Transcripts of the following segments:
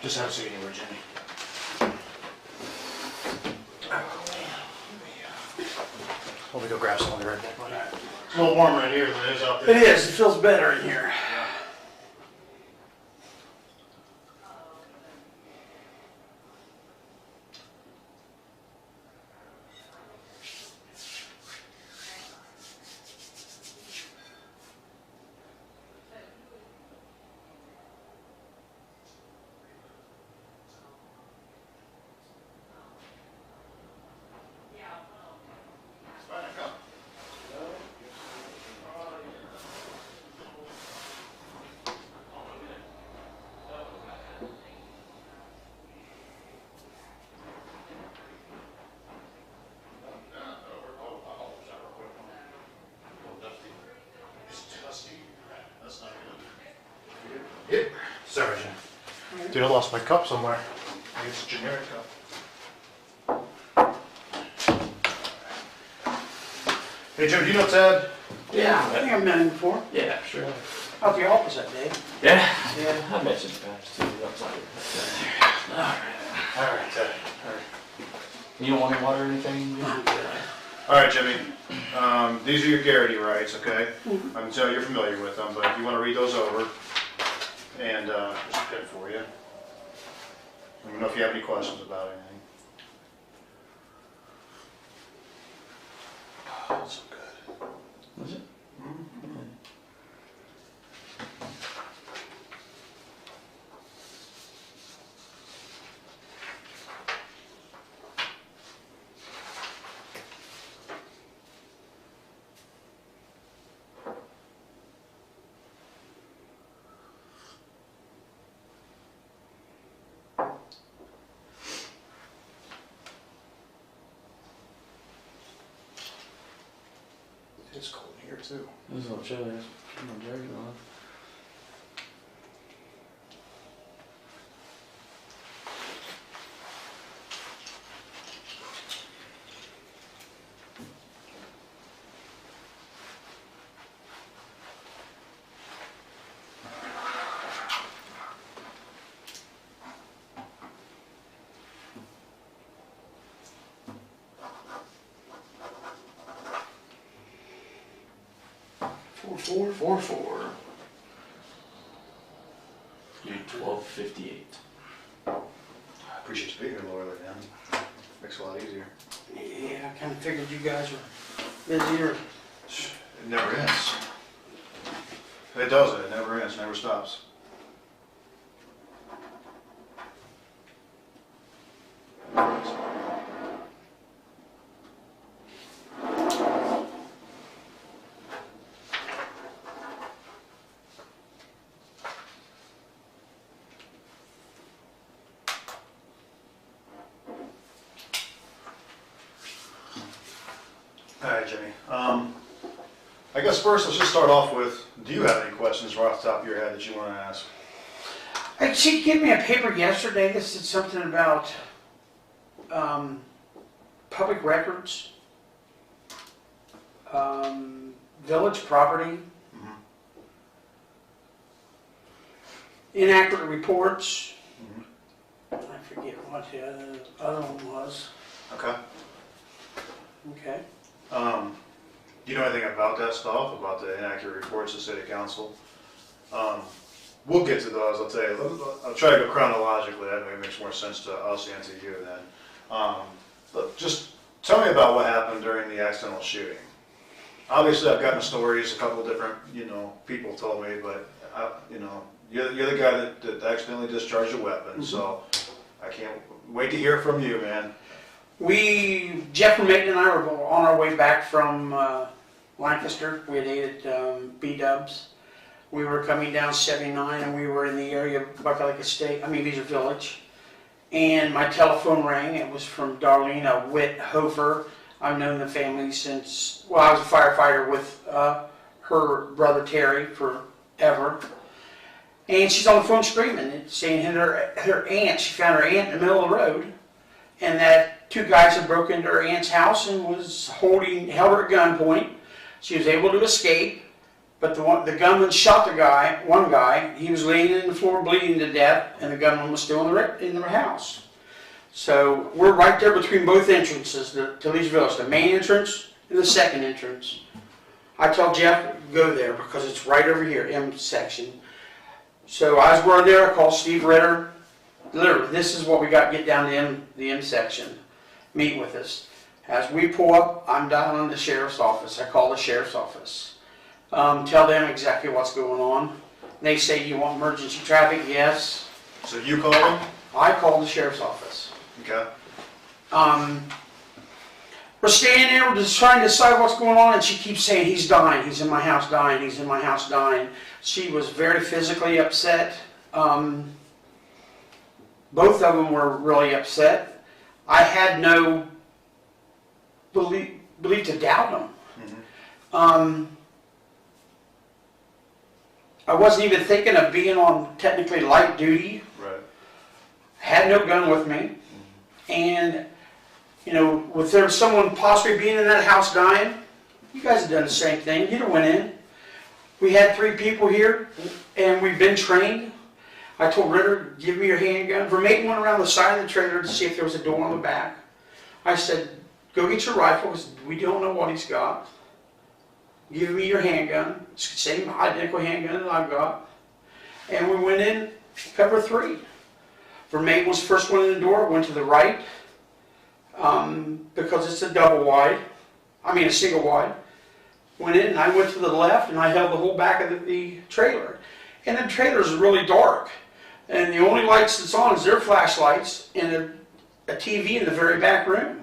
Just have a seat anywhere, Jimmy. Let me go grab some of the Red Bull, buddy. It's a little warmer in here than it is out there. It is. It feels better in here. Yep. Sorry, Jim. Dude, I lost my cup somewhere. I think it's a generic cup. Hey, Jim, do you know Ted? Yeah, I think I've met him before. Yeah, sure. Out the office that day. Yeah, I mentioned past too. All right, Ted. All right. You don't want any water or anything? All right, Jimmy. These are your Garrity rights, okay? I'm sure you're familiar with them, but if you want to read those over, and there's a pin for you. Let me know if you have any questions about anything. Oh, that's so good. Was it? Mm-hmm. 'It's cold in here too. This is a little chilly. I'm gonna drag it on. Four. You're 1258. I appreciate you being here, Laura, man. Makes it a lot easier. Yeah, I kind of figured you guys were busy or... It never ends. It doesn't. It never ends. It never stops. All right, Jimmy. I guess first let's just start off with, do you have any questions right off the top of your head that you want to ask? She gave me a paper yesterday that said something about public records, village property, inaccurate reports. I forget what the other one was. Okay. Okay. Do you know anything about that stuff, about the inaccurate reports to City Council? We'll get to those, I'll tell you. I'll try to go chronologically, that way it makes more sense to us and to you then. But just tell me about what happened during the accidental shooting. Obviously I've gotten stories, a couple of different, people told me, but, you're the guy that accidentally discharged a weapon, so I can't wait to hear from you, man. Jeff and Megan and I were on our way back from Lancaster. We had ate at B-Dubs. We were coming down 79 and we were in the area of Buckalika Beezer Village. And my telephone rang. It was from Darlene Whithofer. I've known the family since, I was a firefighter with her brother Terry forever. And she's on the phone screaming, saying her aunt, she found her aunt in the middle of the road. And that two guys had broken into her aunt's house and held her at gunpoint. She was able to escape, But the gunman shot one guy. He was laying in the floor bleeding to death, and the gunman was still in the house. So we're right there between both entrances to Lee's Village, the main entrance and the second entrance. I tell Jeff, go there because it's right over here, M section. So as we're there, I call Steve Ritter. Literally, this is what we got to get down to the M section. Meet with us. As we pull up, I'm down in the sheriff's office. I call the sheriff's office. Tell them exactly what's going on. They say, you want emergency traffic? Yes. So you call them? I call the sheriff's office. Okay. We're standing there, we're just trying to decide what's going on, and she keeps saying, he's dying, he's in my house dying, he's in my house dying. She was very physically upset. Both of them were really upset. I had no belief to doubt them. Mm-hmm. I wasn't even thinking of being on technically light duty. Right. Had no gun with me. And, you know, with there someone possibly being in that house dying, you guys have done the same thing. You'd have went in. We had 3 people here, and we've been trained. I told Ritter, give me your handgun. Vermaiden went around the side of the trailer to see if there was a door on the back. I said, go get your rifle, because we don't know what he's got. Give me your handgun. It's the same identical handgun that I've got. And we went in, cover 3. Vermaiden was the first one in the door, went to the right, because it's a a single wide. Went in, and I went to the left, and I held the whole back of the trailer. And the trailer's really dark. And the only lights that's on is their flashlights and a TV in the very back room.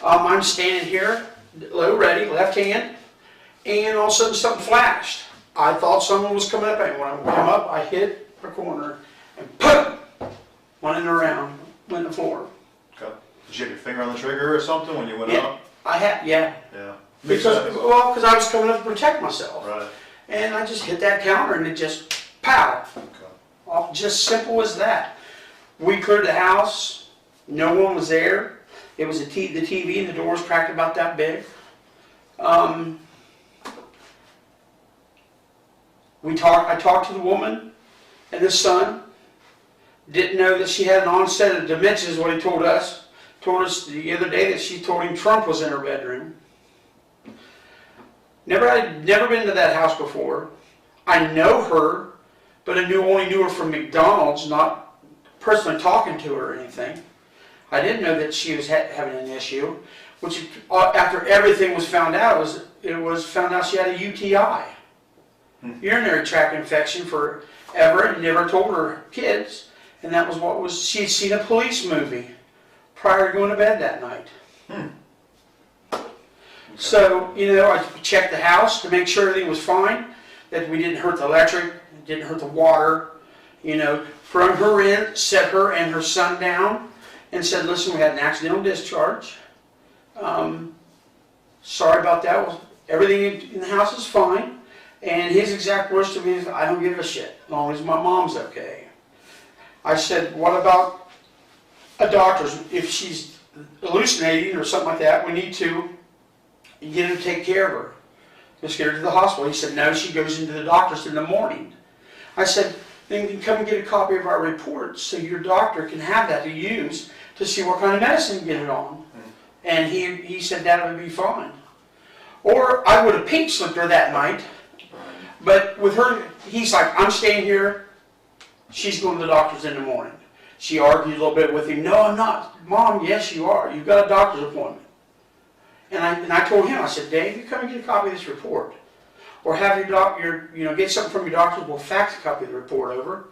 I'm standing here, low ready, left hand, and all of a sudden something flashed. I thought someone was coming up, and when I came up, I hit a corner, and poof! Went in the round, went in the floor. Okay. Did you have your finger on the trigger or something when you went Yeah, up? I had, yeah. Yeah. Because I was coming up to protect myself. Right. And I just hit that counter, and it just, pow! Okay. Off, just simple as that. We cleared the house. No one was there. It was the TV, and the door was cracked about that big. I talked to the woman and the son. Didn't know that she had an onset of dementia, is what he told us. Told us the other day that she told him Trump was in her bedroom. I'd never been to that house before. I know her, but I only knew her from McDonald's, not personally talking to her or anything. I didn't know that she was having an issue, which after everything was found out, it was found out she had a UTI, urinary tract infection forever, and never told her kids, and that was she'd seen a police movie prior to going to bed that night. So, you know, I checked the house to make sure everything was fine, that we didn't hurt the electric, didn't hurt the water, you know. From her end, set her and her son down and said, listen, we had an accidental discharge. Sorry about that. Everything in the house is fine. And his exact words to me is, I don't give a shit, as long as my mom's okay. I said, what about a doctor's? If she's hallucinating or something like that, we need to get him to take care of her. Let's get her to the hospital. He said, no, she goes into the doctor's in the morning. I said, then you can come and get a copy of our report so your doctor can have that to use to see what kind of medicine to get it on. And he said that would be fine. Or I would have pink slipped her that night. But with her, he's like, I'm staying here. She's going to the doctor's in the morning. She argued a little bit with him. No, I'm not. Mom, yes, you are. You've got a doctor's appointment. And I told him, I said, Dave, you come and get a copy of this report. Or have your doctor, get something from your doctor, we'll fax a copy of the report over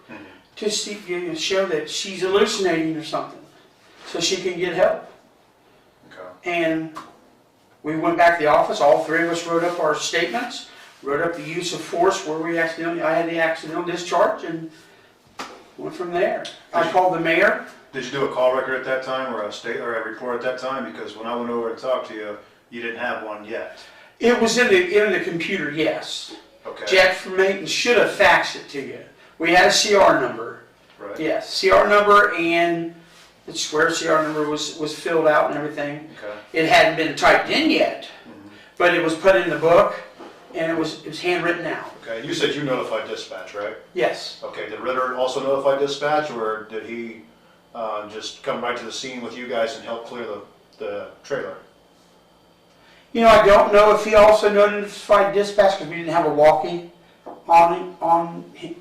to see, show that she's hallucinating or something, so she can get help. Okay. And we went back to the office. All 3 of us wrote up our statements, wrote up the use of force where I had the accidental discharge, and went from there. I called the mayor. Did you do a call record at that time, or a report at that time? Because when I went over to talk to you, you didn't have one yet. It was in the computer, yes. Okay. Jack from Mayton should have faxed it to you. We had a CR number. Right. Yes, CR number, and the square CR number was filled out and everything. Okay. It hadn't been typed in yet, but it was put in the book, and it was handwritten out. Okay, you said you notified dispatch, right? Yes. Okay, did Ritter also notify dispatch, or did he just come right to the scene with you guys and help clear the trailer? You know, I don't know if he also notified dispatch because we didn't have a walkie on him.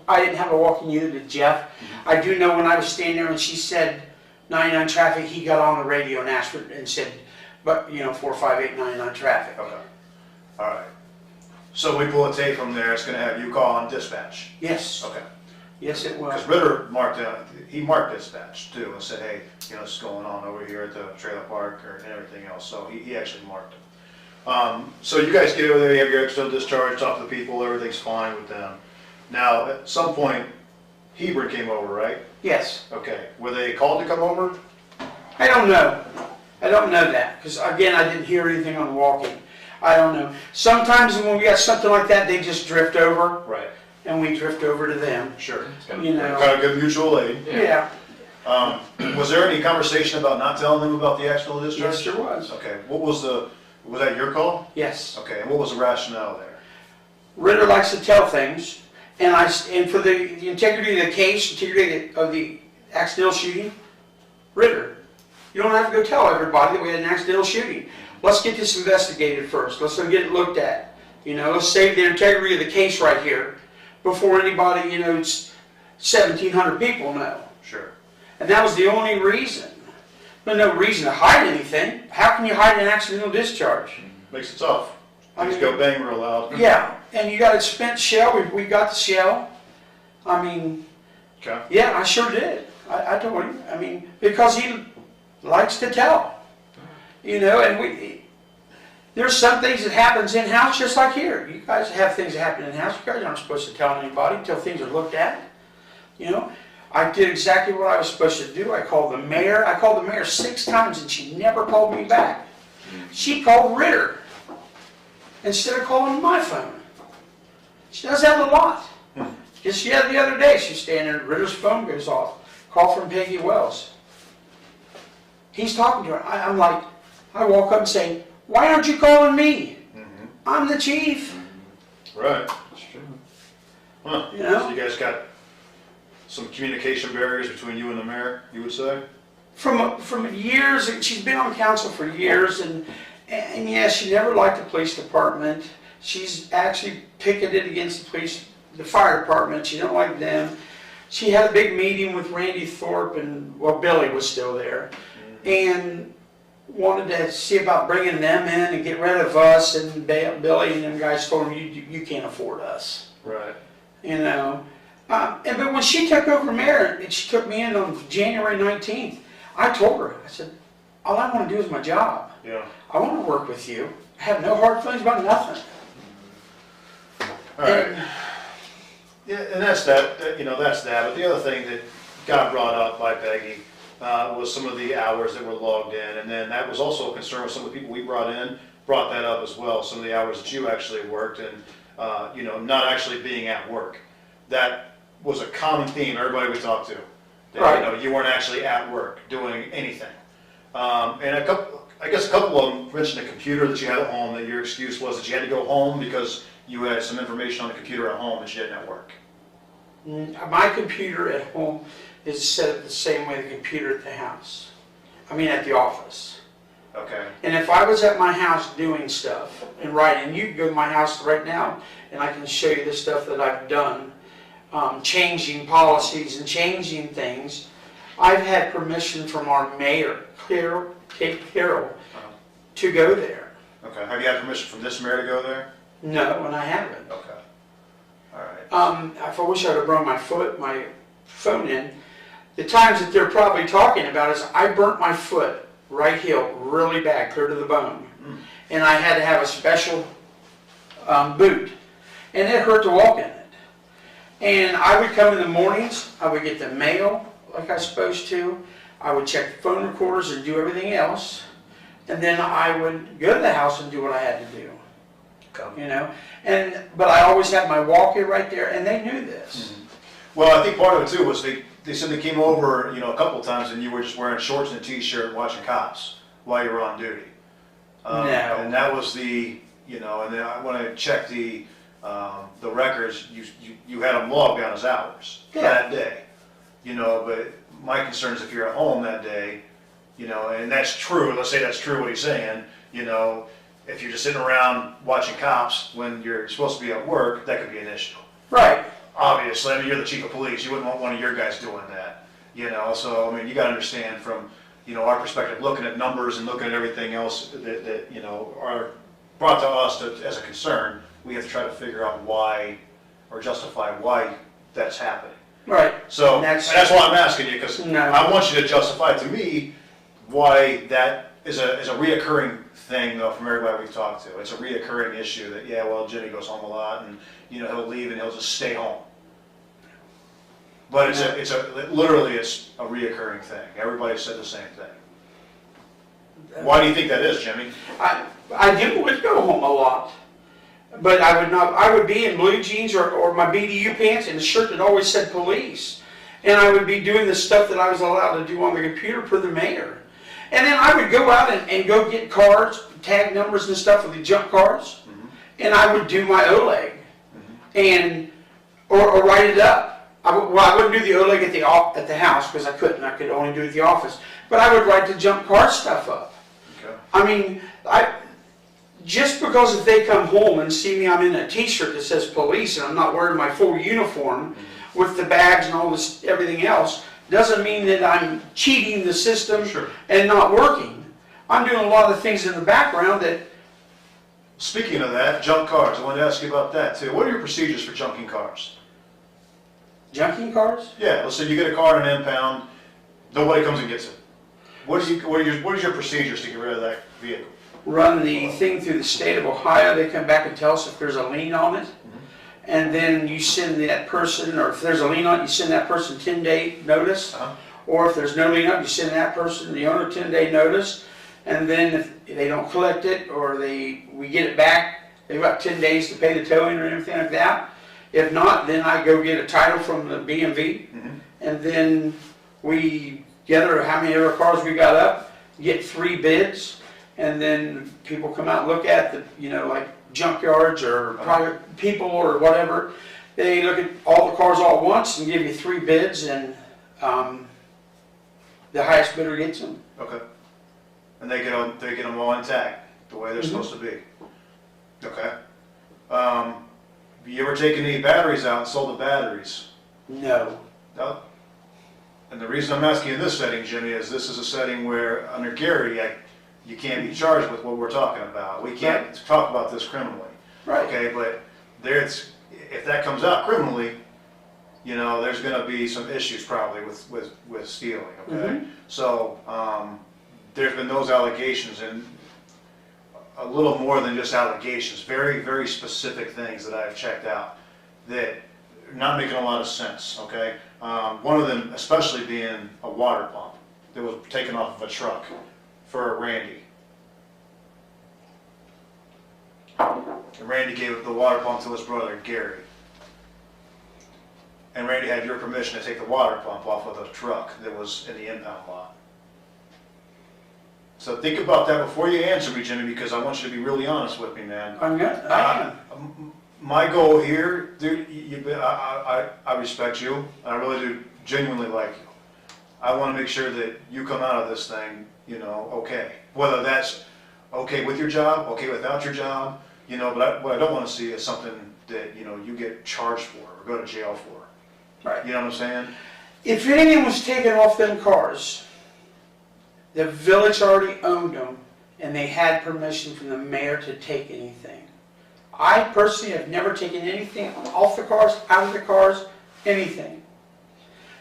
I didn't have a walkie, neither did Jeff. I do know when I was standing there and she said 99 traffic, he got on the radio and asked for and said, but you know, 45899 traffic. Okay, all right. So we pull a tape from there, it's gonna have you call on dispatch? Yes. Okay. Yes, it was. Because Ritter marked dispatch too and said, hey, you know, what's going on over here at the trailer park and everything else, so he actually marked it. So you guys get over there, you have your external discharge, talk to the people, everything's fine with them. Now, at some point, Hebron came over, right? Yes. Okay, were they called to come over? I don't know. I don't know that because again, I didn't hear anything on walking. I don't know. Sometimes when we got something like that, they just drift over. Right. And we drift over to them. Sure. You know. Kind of good mutual aid. Yeah. Was there any conversation about not telling them about the external discharge? Yes, there was. Okay, was that your call? Yes. Okay, and what was the rationale there? Ritter likes to tell things, and for the integrity of the case, integrity of the accidental shooting, Ritter, you don't have to go tell everybody that we had an accidental shooting. Let's get this investigated first. Let's get it looked at. You know, let's save the integrity of the case right here before anybody, you know, 1,700 people know. Sure. And that was the only reason. There's no reason to hide anything. How can you hide an accidental discharge? Makes it tough. I Things mean, go bang real loud. Yeah, and you got a spent shell. We got the shell. I mean, Okay. yeah, I sure did. I told him. I mean, because he likes to tell. You know, and there's some things that happens in-house just like here. You guys have things that happen in-house. You guys aren't supposed to tell anybody until things are looked at. You know, I did exactly what I was supposed to do. I called the mayor. I called the mayor 6 times and she never called me back. She called Ritter instead of calling my phone. She does that a lot. Just the other day, she's standing there, Ritter's phone goes off. Call from Peggy Wells. He's talking to her. I'm like, I walk up and say, why aren't you calling me? I'm the chief. Right. That's true. Huh. You know? So you guys got some communication barriers between you and the mayor, you would say? From years, she's been on council for years, and yeah, she never liked the police department. She's actually picketed against the fire department. She don't like them. She had a big meeting with Randy Thorpe and, well, Billy was still there, and wanted to see about bringing them in and get rid of us, and Billy and them guys told him, you can't afford us. Right. You know. But when she took over mayor, and she took me in on January 19th, I told her, I said, all I want to do is my job. Yeah. I want to work with you. I have no hard feelings about nothing. All right. Yeah, and that's that. You know, that's that. But the other thing that got brought up by Peggy was some of the hours that were logged in, and then that was also a concern with some of the people we brought in. Brought that up as well. Some of the hours that you actually worked, and you know, not actually being at work. That was a common theme. Everybody we talked to. That, Right. You know, you weren't actually at work doing anything. And I guess a couple of them mentioned a computer that you had at home. That your excuse was that you had to go home because you had some information on the computer at home that you didn't at work. My computer at home is set up the same way the computer at the house. I mean, at the office. Okay. And if I was at my house doing stuff and writing, you can go to my house right now and I can show you the stuff that I've done, changing policies and changing things. I've had permission from our mayor, Kate Carroll, to go there. Okay. Have you had permission from this mayor to go there? No, and I haven't. Okay. All right. I wish I'd have brought my phone in. The times that they're probably talking about is I burnt my foot right heel really bad, clear to the bone. And I had to have a special boot. And it hurt to walk in it. And I would come in the mornings, I would get the mail like I was supposed to. I would check the phone recorders and do everything else. And then I would go to the house and do what I had to do. You know, but I always had my walkie right there, and they knew this. Well, I think part of it too was they said they came over, you know, a couple of times, and you were just wearing shorts and a t-shirt watching cops while you were on duty. No. And that was the you know, and then when I checked the records, you had him logged down his hours for that day, you know, but my concern is if you're at home that day, you know, and that's true, let's say that's true what he's saying, you know, if you're just sitting around watching cops when you're supposed to be at work, that could be an issue. Right. Obviously, I mean, you're the chief of police, you wouldn't want one of your guys doing that, you know, so, I mean, you gotta understand from, you know, our perspective, looking at numbers and looking at everything else that you know, are brought to us as a concern, we have to try to figure out why, or justify why that's happening. Right. So, And and that's why I'm asking you, because No. I want you to justify to me why that is a reoccurring thing, though, from everybody we've talked to. It's a reoccurring issue that, yeah, well, Jimmy goes home a lot, and, you know, he'll leave and he'll just stay home. But literally it's a reoccurring thing. Everybody said the same thing. Why do you think that is, Jimmy? I would go home a lot, but I would not. I would be in blue jeans or my BDU pants and a shirt that always said police, and I would be doing the stuff that I was allowed to do on the computer for the mayor. And then I would go out and go get cards, tag numbers and stuff with the junk cards, and I would do my OLEG, and or write it up. I wouldn't do the OLEG at the house because I couldn't. I could only do it at the office. But I would write the junk card stuff up. Okay. I mean, just because if they come home and see me, I'm in a T-shirt that says police and I'm not wearing my full uniform with the badge and all this, everything else, doesn't mean that I'm cheating the system and not working. I'm doing a lot of things in the background that. Speaking of that, junk cars, I wanted to ask you about that too. What are your procedures for junking cars? Junking cars? Yeah, let's say you get a car in an impound, nobody comes and gets it. What is your procedures to get rid of that vehicle? Run the thing through the state of Ohio. They come back and tell us if there's a lien on it. And then you send that person, or if there's a lien on it, you send that person 10-day notice. Or if there's no lien on it, you send that person, the owner, 10-day notice. And then if they don't collect it, or we get it back, they've got 10 days to pay the towing or anything like that. If not, then I go get a title from the BMV, and then we gather how many other cars we got up, get 3 bids, and then people come out and look at the, you know, like junkyards or private people or whatever. They look at all the cars all at once and give you 3 bids, and the highest bidder gets them. Okay. And they get them all intact, the way they're supposed to be. Okay. You ever taken any batteries out and sold the batteries? No. No. And the reason I'm asking in this setting, Jimmy, is this is a setting where under Gary, you can't be charged with what we're talking about. We can't talk about this criminally. Right. Okay, but if that comes out criminally, you know, there's going to be some issues probably with stealing. Okay. So there's been those allegations, and a little more than just allegations, very, very specific things that I've checked out that are not making a lot of sense, okay? One of them especially being a water pump that was taken off of a truck for Randy. And Randy gave the water pump to his brother, Gary. And Randy had your permission to take the water pump off of the truck that was in the impound lot. So think about that before you answer me, Jimmy, because I want you to be really honest with me, man. I am. My goal here, dude, I respect you, and I really do genuinely like you. I want to make sure that you come out of this thing, you know, okay. Whether that's okay with your job, okay without your job, you know, but what I don't want to see is something that, you know, you get charged for or go to jail for. Right. You know what I'm saying? If anything was taken off them cars, the village already owned them, and they had permission from the mayor to take anything. I personally have never taken anything off the cars, out of the cars, anything.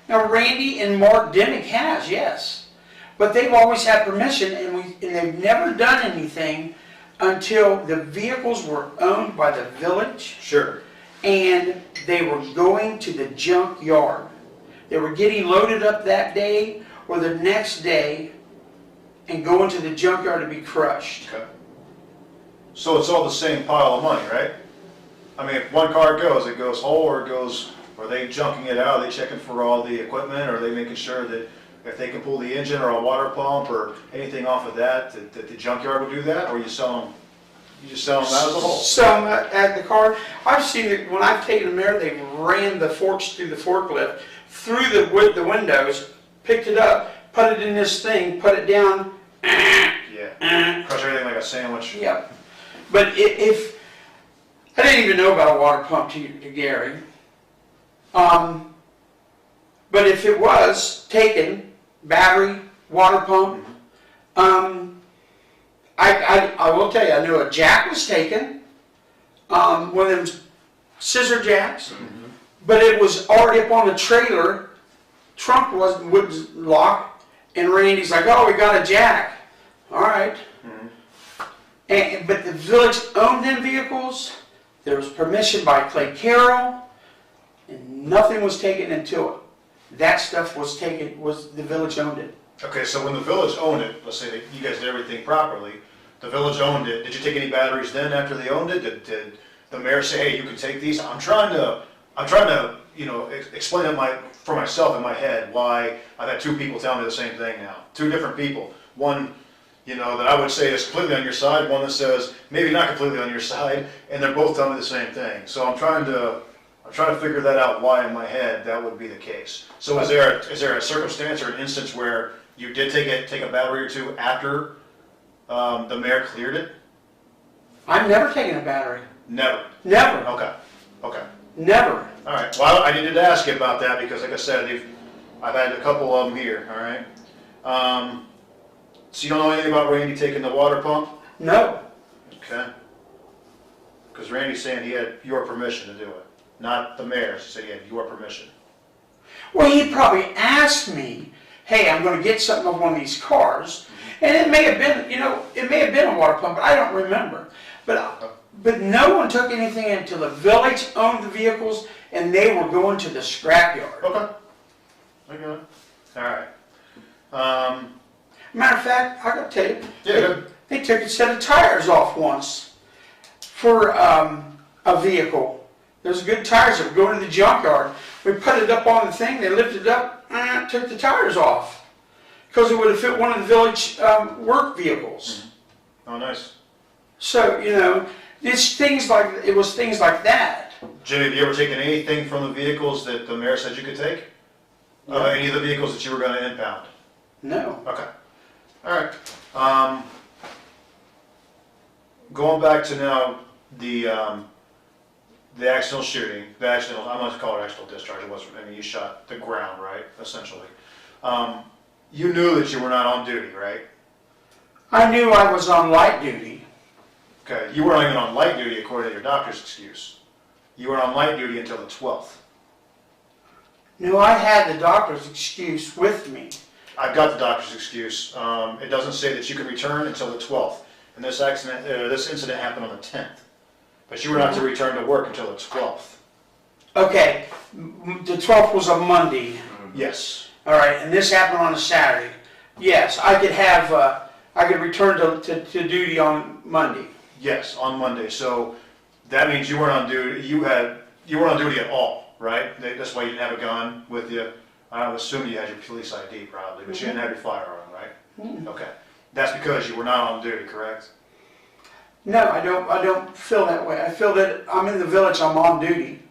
Now Randy and Mark Dimick has, yes, but they've always had permission, and they've never done anything until the vehicles were owned by the village. Sure. And they were going to the junk yard. They were getting loaded up that day or the next day and going to the junkyard to be crushed. Okay. So it's all the same pile of money, right? I mean, if one car goes, it goes whole, or it goes, are they junking it out? Are they checking for all the equipment? Or are they making sure that if they can pull the engine or a water pump or anything off of that the junkyard will do that? Or are you selling You just sell them out as a whole? Some at the car. I've seen it, when I've taken them there, they ran the forks through the forklift, through the windows, picked it up, put it in this thing, put it down. Yeah. Crush everything like a sandwich. Yep. But if I didn't even know about a water pump to Gary. But if it was taken, battery, water pump, I will tell you, I knew a jack was taken, one of them scissor jacks, but it was already up on the trailer, trunk wouldn't lock, and Randy's like, oh, we got a jack. All right. But the village owned them vehicles, there was permission by Clay Carroll, and nothing was taken until that stuff was taken, the village owned it. Okay, so when the village owned it, let's say that you guys did everything properly, the village owned it, did you take any batteries then after they owned it? Did the mayor say, hey, you can take these? I'm trying to, you know, explain it for myself in my head why I've had two people tell me the same thing now. Two different people. One, you know, that I would say is completely on your side, one that says maybe not completely on your side, and they're both telling me the same thing. So I'm trying to figure that out why in my head that would be the case. So is there a circumstance or an instance where you did take a battery or two after the mayor cleared it? I've never taken a battery. Never. Never. Okay. Never. All right. Well, I needed to ask you about that because, like I said, I've had a couple of them here. All right. So you don't know anything about Randy taking the water pump? No. Okay. Because Randy's saying he had your permission to do it, not the mayor's. He said he had your permission. Well, he probably asked me, hey, I'm going to get something off one of these cars. And it may have been, you know, it may have been a water pump, but I don't remember. But no one took anything until the village owned the vehicles and they were going to the scrapyard. Okay. Okay. All right. Matter of fact, I got to tell you, Yeah. they took a set of tires off once for a vehicle. There's good tires that were going to the junkyard. We put it up on the thing, they lifted it up, and took the tires off. Because it would have fit one of the village work vehicles. Oh, nice. So, you know, it was things like that. Jimmy, have you ever taken anything from the vehicles that the mayor said you could take? No. Any of the vehicles that you were going to impound? No. Okay. All right. Going back to now the accidental shooting, I'm going to call it accidental discharge. It wasn't. I mean, you shot the ground, right? Essentially. You knew that you were not on duty, right? I knew I was on light duty. Okay. You weren't even on light duty according to your doctor's excuse. You were on light duty until the 12th. No, I had the doctor's excuse with me. I've got the doctor's excuse. It doesn't say that you can return until the 12th. And this incident happened on the 10th. But you were not to return to work until the 12th. Okay, the 12th was a Monday. Yes. All right, and this happened on a Saturday. Yes, I could return to duty on Monday. Yes, on Monday. So that means you weren't on duty. You weren't on duty at all, right? That's why you didn't have a gun with you. I would assume you had your police ID probably, but you didn't have your firearm, right? Okay. That's because you were not on duty, correct? No, I don't feel that way. I feel that I'm in the village, I'm on duty.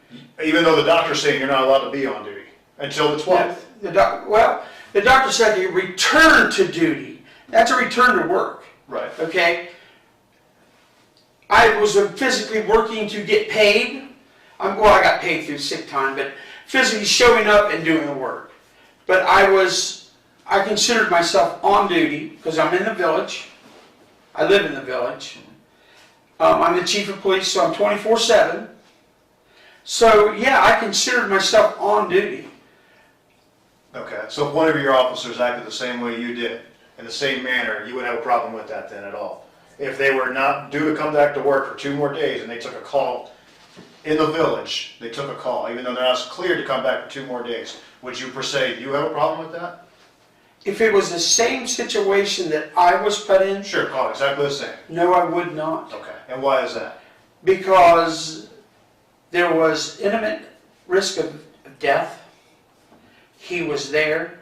Even though the doctor's saying you're not allowed to be on duty until the 12th. The doctor said you return to duty. That's a return to work. Right. Okay? I was physically working to get paid. I got paid through sick time, but physically showing up and doing the work. But I considered myself on duty because I'm in the village. I live in the village. I'm the chief of police, so I'm 24/7. So yeah, I considered myself on duty. Okay, so if one of your officers acted the same way you did, in the same manner, you wouldn't have a problem with that then at all? If they were not due to come back to work for 2 more days and they took a call in the village, they took a call, even though they're not cleared to come back for 2 more days, would you per se, do you have a problem with that? If it was the same situation that I was put in, Sure, call it exactly the same. no, I would not. Okay, and why is that? Because there was imminent risk of death. He was there.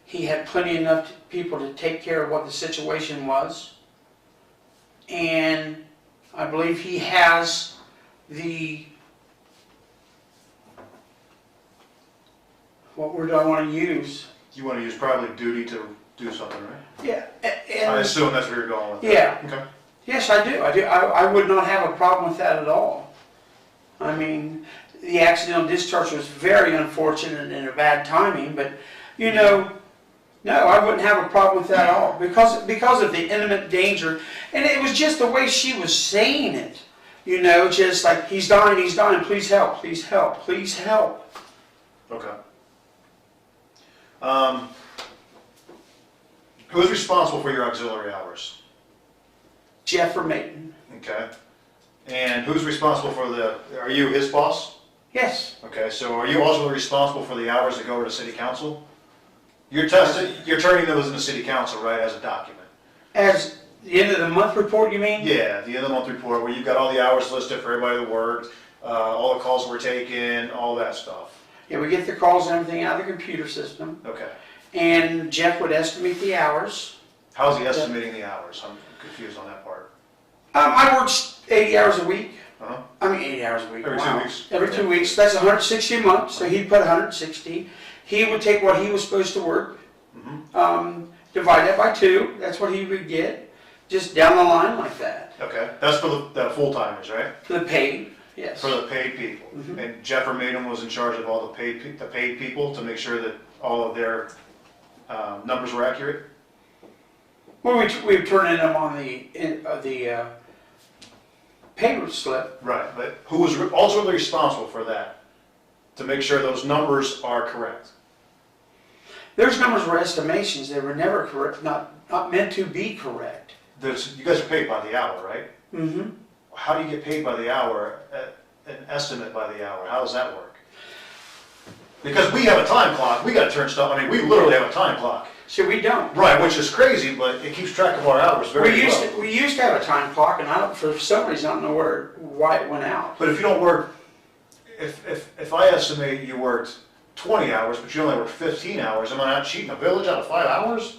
He had plenty enough people to take care of what the situation was. and I believe he has the, what word do I want to use? You want to use probably duty to do something, right? Yeah, I and, assume that's where you're going with that. yeah, Okay. yes, I do. I would not have a problem with that at all. I mean, the accidental discharge was very unfortunate and a bad timing, but, you know, no, I wouldn't have a problem with that at all because of the imminent danger. And it was just the way she was saying it, you know, just like, he's dying, please help, please help, please help. Okay. Who's responsible for your auxiliary hours? Jeff Mayton. Okay. And who's responsible for are you his boss? Yes. Okay, so are you also responsible for the hours that go over to city council? You're turning those into city council, right, as a document? As the end of the month report, you mean? Yeah, the end of the month report where you've got all the hours listed for everybody that worked, all the calls were taken, all that stuff. Yeah, we get the calls and everything out of the computer system. Okay. And Jeff would estimate the hours. How's he estimating the hours? I'm confused on that part. I work 80 hours a week. Uh-huh. I mean, 80 hours a week. Every 2 weeks? Every 2 weeks. That's 160 a month, so he'd put 160. He would take what he was supposed to work, divide that by 2. That's what he would get, just down the line like that. Okay, that's for the full-timers, right? For the paid, yes. For the paid people. And Jeff Maiden was in charge of all the paid people to make sure that all of their numbers were accurate? Well, we turn in them on the pay slip. Right, but who was ultimately responsible for that? To make sure those numbers are correct? Those numbers were estimations. They were never correct, not meant to be correct. You guys are paid by the hour, right? Mm-hmm. How do you get paid by the hour, an estimate by the hour? How does that work? Because we have a time clock, we gotta turn stuff, I mean, we literally have a time clock. So we don't. Right, which is crazy, but it keeps track of our hours very well. We used to have a time clock, and for some reason, I don't know why it went out. But if you don't work, if I estimate you worked 20 hours, but you only worked 15 hours, am I not cheating a village out of 5 hours?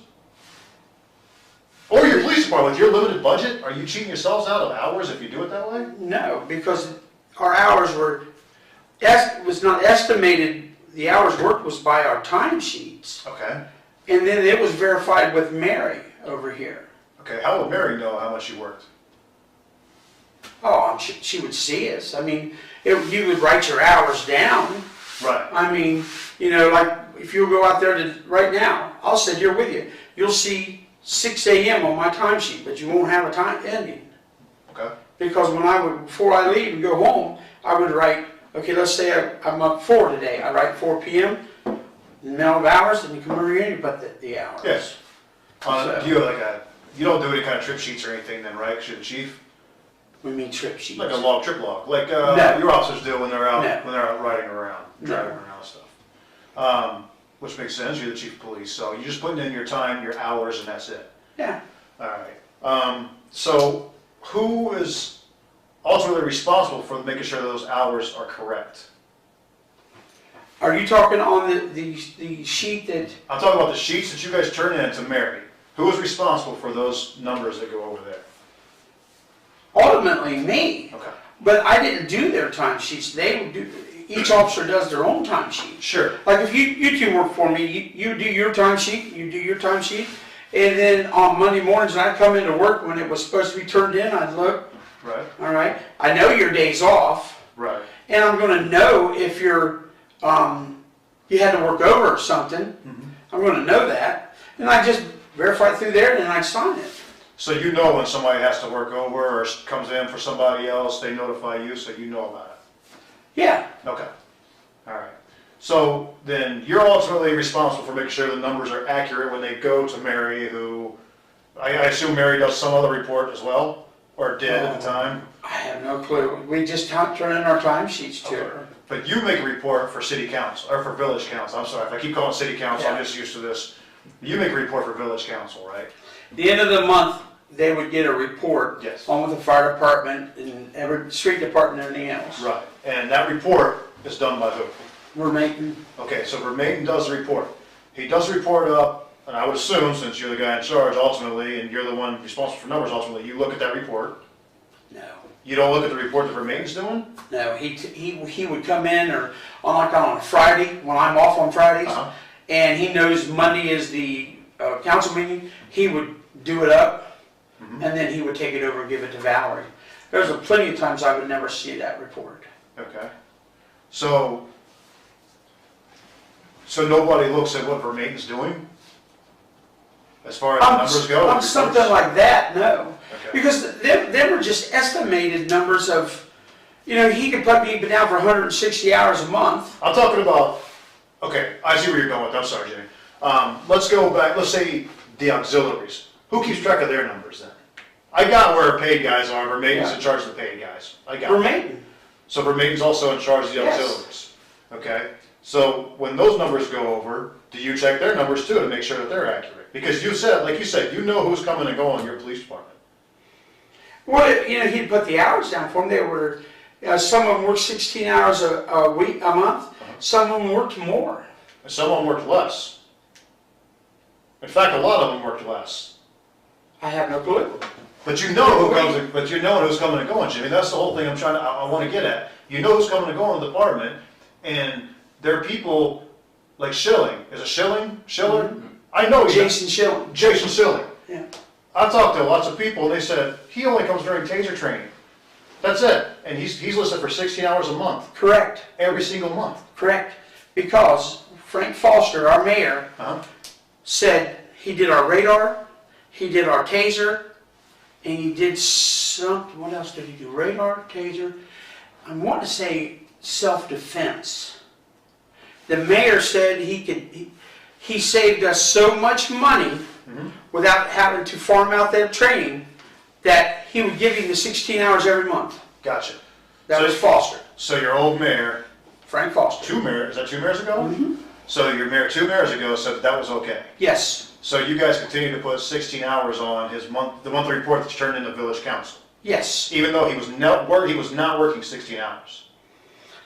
Or your police department, with your limited budget, are you cheating yourselves out of hours if you do it that way? No, because our hours was not estimated, the hours worked was by our timesheets. Okay. And then it was verified with Mary over here. Okay, how would Mary know how much you worked? Oh, she would see us. I mean, you would write your hours down. Right. I mean, you know, like if you go out there right now, I'll sit here with you. You'll see 6 a.m. on my timesheet, but you won't have a time ending. Okay. Because before I leave and go home, I would write, okay, let's say I'm up 4 today. I write 4 p.m. Amount of hours, and you come over here and you put the hours. Yes. Do you have you don't do any kind of trip sheets or anything then, right? 'Cause you're the chief? We mean trip sheets. Like a trip log, like No. your officers do when they're out No. riding around, driving around and stuff. Which makes sense. You're the chief of police, so you're just putting in your time, your hours, and that's it. Yeah. All right. So who is ultimately responsible for making sure those hours are correct? Are you talking on the sheet that? I'm talking about the sheets that you guys turn in to Mary. Who is responsible for those numbers that go over there? Ultimately me. Okay. But I didn't do their time sheets. They would do. Each officer does their own time sheet. Sure. Like if you two work for me, you do your time sheet, you do your time sheet, and then on Monday mornings when I come into work when it was supposed to be turned in, I'd look. Right. All right. I know your day's off. Right. And I'm going to know if you had to work over or something. I'm going to know that, and I just verify it through there, and then I sign it. So you know when somebody has to work over or comes in for somebody else, they notify you, so you know about it. Yeah. Okay. All right. So then you're ultimately responsible for making sure the numbers are accurate when they go to Mary, who I assume Mary does some other report as well, or did at the time. I have no clue. We just turn in our time sheets to her. But you make a report for city council, or for village council. I'm sorry, if I keep calling it city council, I'm just used to this. You make a report for village council, right? The end of the month, they would get a report. Yes. On with the fire department and every street department and everything else. Right. And that report is done by who? We're making. Okay, so Vermaiden does the report. He does the report up and I would assume, since you're the guy in charge ultimately, and you're the one responsible for numbers ultimately, you look at that report. No. You don't look at the report that Vermaine's doing? No, he would come in or on a Friday when I'm off on Fridays, and he knows Monday is the council meeting. He would do it up, and then he would take it over and give it to Valerie. There's plenty of times I would never see that report. Okay. So nobody looks at what Vermaine's doing? As far as the numbers go? On something like that, no. Okay. Because they were just estimated numbers of, he could put me down for 160 hours a month. I'm talking about, okay, I see where you're going with that. I'm sorry, Jimmy. Let's go back, let's say the auxiliaries. Who keeps track of their numbers then? I got where paid guys are. Vermaine's in charge of the paid guys. I got Vermaiden. So Vermaine's also in charge of the Yes. auxiliaries. Okay? So when those numbers go over, do you check their numbers too to make sure that they're accurate? Because you said, like you said, you know who's coming and going in your police department. Well, he'd put the hours down for them. They were, some of them worked 16 hours a month. Some of them worked more. And some of them worked less. In fact, a lot of them worked less. I have no clue. But you know who comes. But you know who's coming and going, Jimmy. That's the whole thing I want to get at. You know who's coming and going in the department, and there are people like Schilling. Is it Schilling? Schiller? Mm-hmm. I know Jason Schilling. Jason Schilling. Yeah. I've talked to lots of people, and they said he only comes during taser training. That's it. And he's listed for 16 hours a month. Correct. Every single month. Correct. Because Frank Foster, our mayor, said he did our radar, he did our taser, and he did something. What else did he do? Radar, taser. I want to say self-defense. The mayor said he saved us so much money without having to farm out that training that he would give you the 16 hours every month. Gotcha. That was Foster. So your old mayor, Frank Foster. is that 2 mayors ago? So your mayor 2 mayors ago said that was okay. Yes. So you guys continue to put 16 hours on the monthly report that's turned into village council, Yes. even though he was not working 16 hours.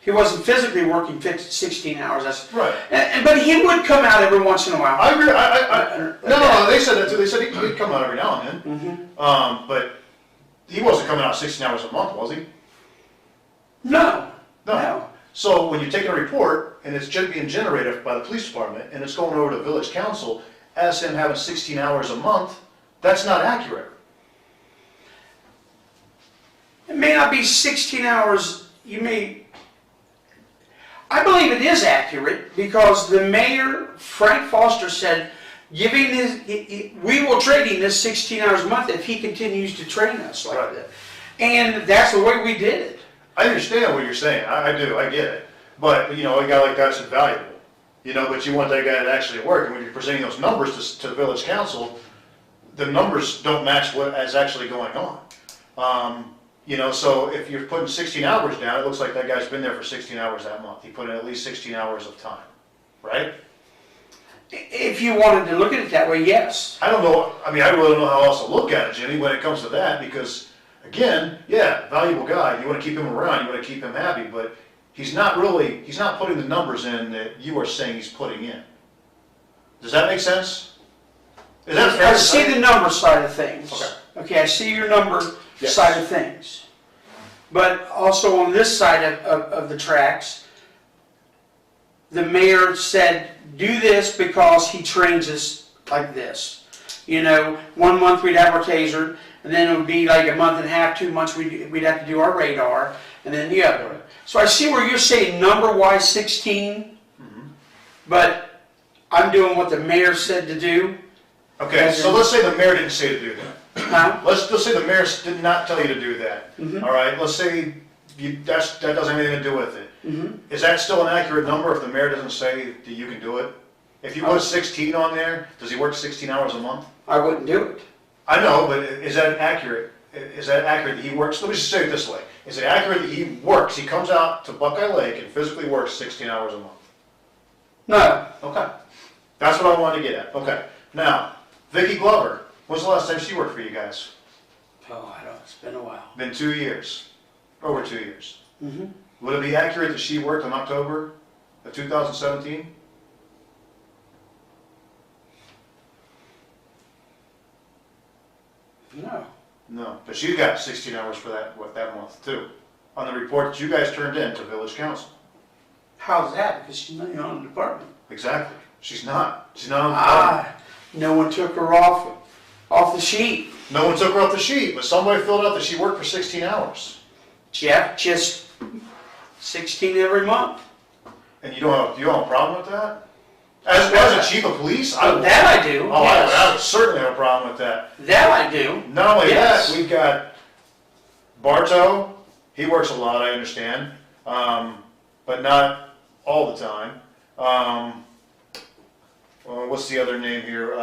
He wasn't physically working 16 hours. That's Right. But he would come out every once in a while. I agree. No, they said that too. They said he'd come out every now and then. But he wasn't coming out 16 hours a month, was he? No. No. So when you're taking a report and it's being generated by the police department and it's going over to village council as him having 16 hours a month, that's not accurate. It may not be 16 hours. I believe it is accurate because the mayor, Frank Foster, said, we will trade him this 16 hours a month if he continues to train us like that. And that's the way we did it. I understand what you're saying. I do. I get it. But, a guy like that's invaluable. But you want that guy to actually work. And when you're presenting those numbers to the village council, the numbers don't match what is actually going on. So if you're putting 16 hours down, it looks like that guy's been there for 16 hours that month. He put in at least 16 hours of time, right? If you wanted to look at it that way, yes. I don't know. I really don't know how else to look at it, Jimmy, when it comes to that, because, again, yeah, valuable guy. You want to keep him around. You want to keep him happy, but he's not putting the numbers in that you are saying he's putting in. Does that make sense? Is that fair? I see the number side of things. Okay. I see your number side of things. But also on this side of the tracks, the mayor said, do this because he trains us like this. 1 month we'd have our taser, and then it would be like a month and a half, 2 months we'd have to do our radar, and then the other. So I see where you're saying number-wise 16, but I'm doing what the mayor said to do. Okay, so let's say the mayor didn't say to do that. Huh? Let's say the mayor did not tell you to do that. All right, let's say that doesn't have anything to do with it. Is that still an accurate number if the mayor doesn't say that you can do it? If you put 16 on there, does he work 16 hours a month? I wouldn't do it. I know, but is that accurate? Is that accurate that he works? Let me just say it this way. Is it accurate that he works? He comes out to Buckeye Lake and physically works 16 hours a month? No. Okay. That's what I wanted to get at. Okay. Now, Vicki Glover, when's the last time she worked for you guys? Oh, I don't know. It's been a while. Been 2 years. Over 2 years. Would it be accurate that she worked in October of 2017? No, but she got 16 hours for that month too, on the report that you guys turned in to village council. How's that? Because she's not on the department. Exactly. She's not on the department. Ah, no one took her off the sheet. No one took her off the sheet, but somebody filled out that she worked for 16 hours. Jeff, just 16 every month. And you don't have a problem with that? As a chief of police, I would. That I do. Oh, Yes. I would certainly have a problem with that. That I do. Not only Yes. that, we've got Bartow. He works a lot, I understand, but not all the time. What's the other name here?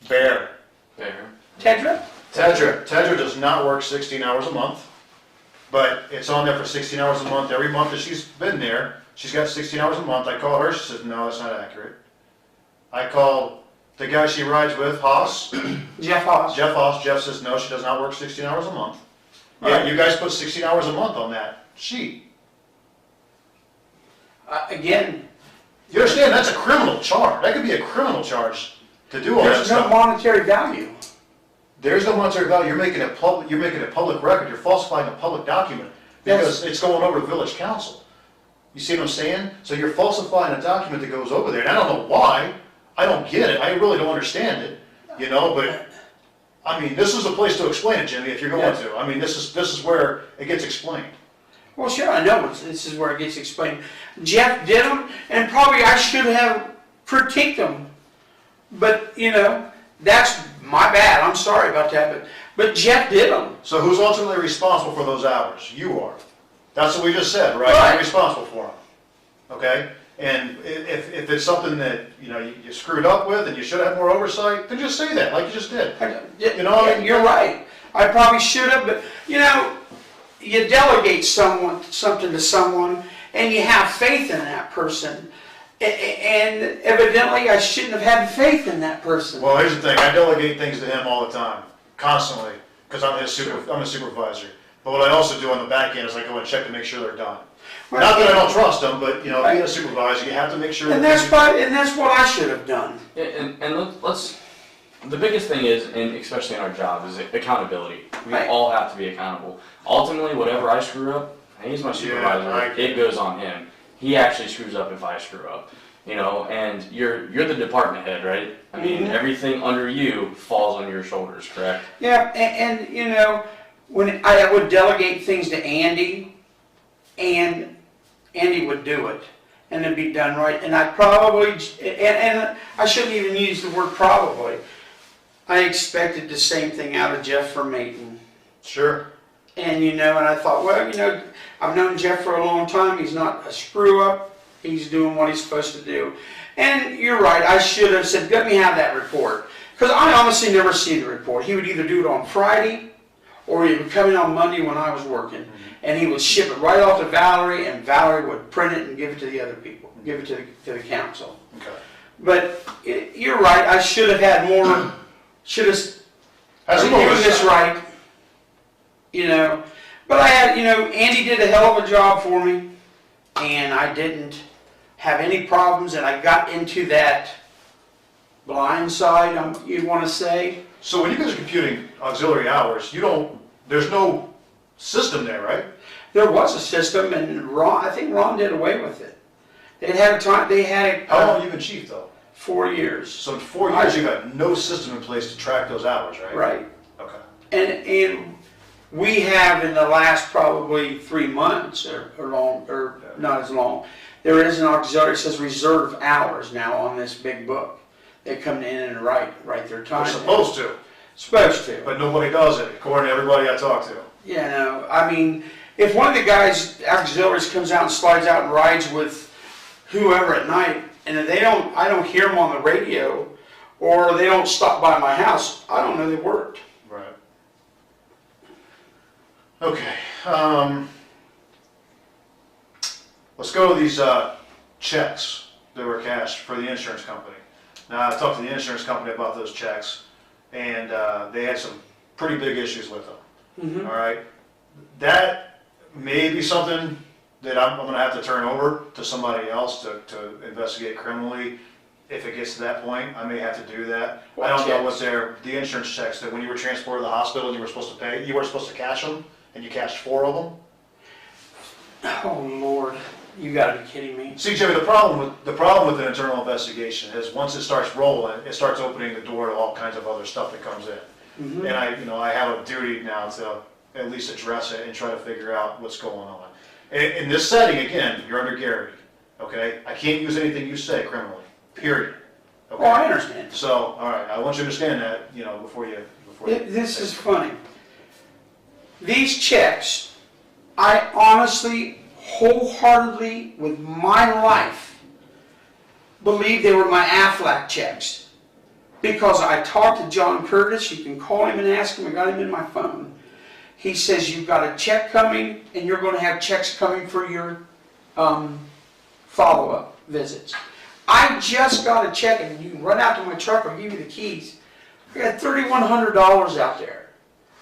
Bear. There. Tedra? Tedra does not work 16 hours a month, but it's on there for 16 hours a month. Every month that she's been there, she's got 16 hours a month. I call her, she says, no, that's not accurate. I called the guy she rides with, Haas. Jeff Haas. Jeff says, no, she does not work 16 hours a month. Yeah, Right. you guys put 16 hours a month on that sheet. Again, You understand, that's a criminal charge. That could be a criminal charge to do all that there's no stuff. monetary value. There's no monetary value. You're making it public record. You're falsifying a public document because it's going over to village council. You see what I'm saying? So you're falsifying a document that goes over there. And I don't know why. I don't get it. I really don't understand it. You know, but I mean, this is a place to explain it, Jimmy, if you're going to. I mean, this is where it gets explained. Well, sure, I know this is where it gets explained. Jeff did them, and probably I should have critiqued them. But, you know, that's my bad. I'm sorry about that. But Jeff did them. So who's ultimately responsible for those hours? You are. That's what we just said, right? Right. You're responsible for them. Okay? And if it's something that, you know, you screwed up with and you should have more oversight, then just say that, like you just did. You know, Yeah, you're right. I probably should have, but, you know, you delegate something to someone, and you have faith in that person. And evidently, I shouldn't have had faith in that person. Well, here's the thing. I delegate things to him all the time, constantly, because I'm a supervisor. But what I also do on the back end is I go and check to make sure they're done. Not that I don't trust them, but, you know, being a supervisor, you have to make sure. And that's what I should have done. Yeah, and let's. The biggest thing is, and especially in our job, is accountability. We Right. all have to be accountable. Ultimately, whatever I screw up, he's my supervisor. It goes on him. He actually screws up if I screw up. You know, and you're the department head, right? I mean, everything under you falls on your shoulders, correct? Yeah, and you know, when I would delegate things to Andy, and Andy would do it, and it'd be done right. And I probably, and I shouldn't even use the word probably. I expected the same thing out of Jeff from Maton. Sure. And you know, and I thought, well, you know, I've known Jeff for a long time. He's not a screw up. He's doing what he's supposed to do. And you're right. I should have said, let me have that report, because I honestly never see the report. He would either do it on Friday, or he would come in on Monday when I was working, and he would ship it right off to Valerie, and Valerie would print it and give it to the other people, give it to the council. Okay. But you're right. I should have had more. Should have doing this right, you know. But I had, you know, Andy did a hell of a job for me, and I didn't have any problems, and I got into that blind side, you want to say. So when you guys are computing auxiliary hours, there's no system there, right? There was a system, and I think Ron did away with it. They had a time, How long have you been chief, though? 4 years. So in 4 years, you got no system in place to track those hours, right? Right. Okay. And we have in the last probably 3 months or not as long, there is an auxiliary that says reserve hours now on this big book. They come in and write their time. They're supposed to, Supposed to. but nobody does it, according to everybody I talk to. You know, I mean, if one of the guys, auxiliaries, comes out and slides out and rides with whoever at night, and if I don't hear them on the radio, or they don't stop by my house, I don't know they worked. Right. Okay. Let's go to these checks that were cashed for the insurance company. Now, I talked to the insurance company about those checks, and they had some pretty big issues with them. Mm-hmm. All right. That may be something that I'm going to have to turn over to somebody else to investigate criminally. if it gets to that point, I may have to do that. What I don't know checks? what the insurance checks, that when you were transported to the hospital and you were supposed to pay, you weren't supposed to cash them, and you cashed 4 of them? Oh, Lord, you gotta be kidding me. See, Jimmy, the problem with an internal investigation is once it starts rolling, it starts opening the door to all kinds of other stuff that comes in. Mhm. And I have a duty now to at least address it and try to figure out what's going on. In this setting, again, you're under guarantee, okay? I can't use anything you say criminally, period. Okay? Oh, I understand. So, all right, I want you to understand that, before you. This is funny. These checks, I honestly, wholeheartedly, with my life, believe they were my Aflac checks. Because I talked to John Curtis, you can call him and ask him, I got him in my phone. He says, you've got a check coming, and you're going to have checks coming for your follow-up visits. I just got a check, and you can run out to my truck, I'll give you the keys. I got $3,100 out there.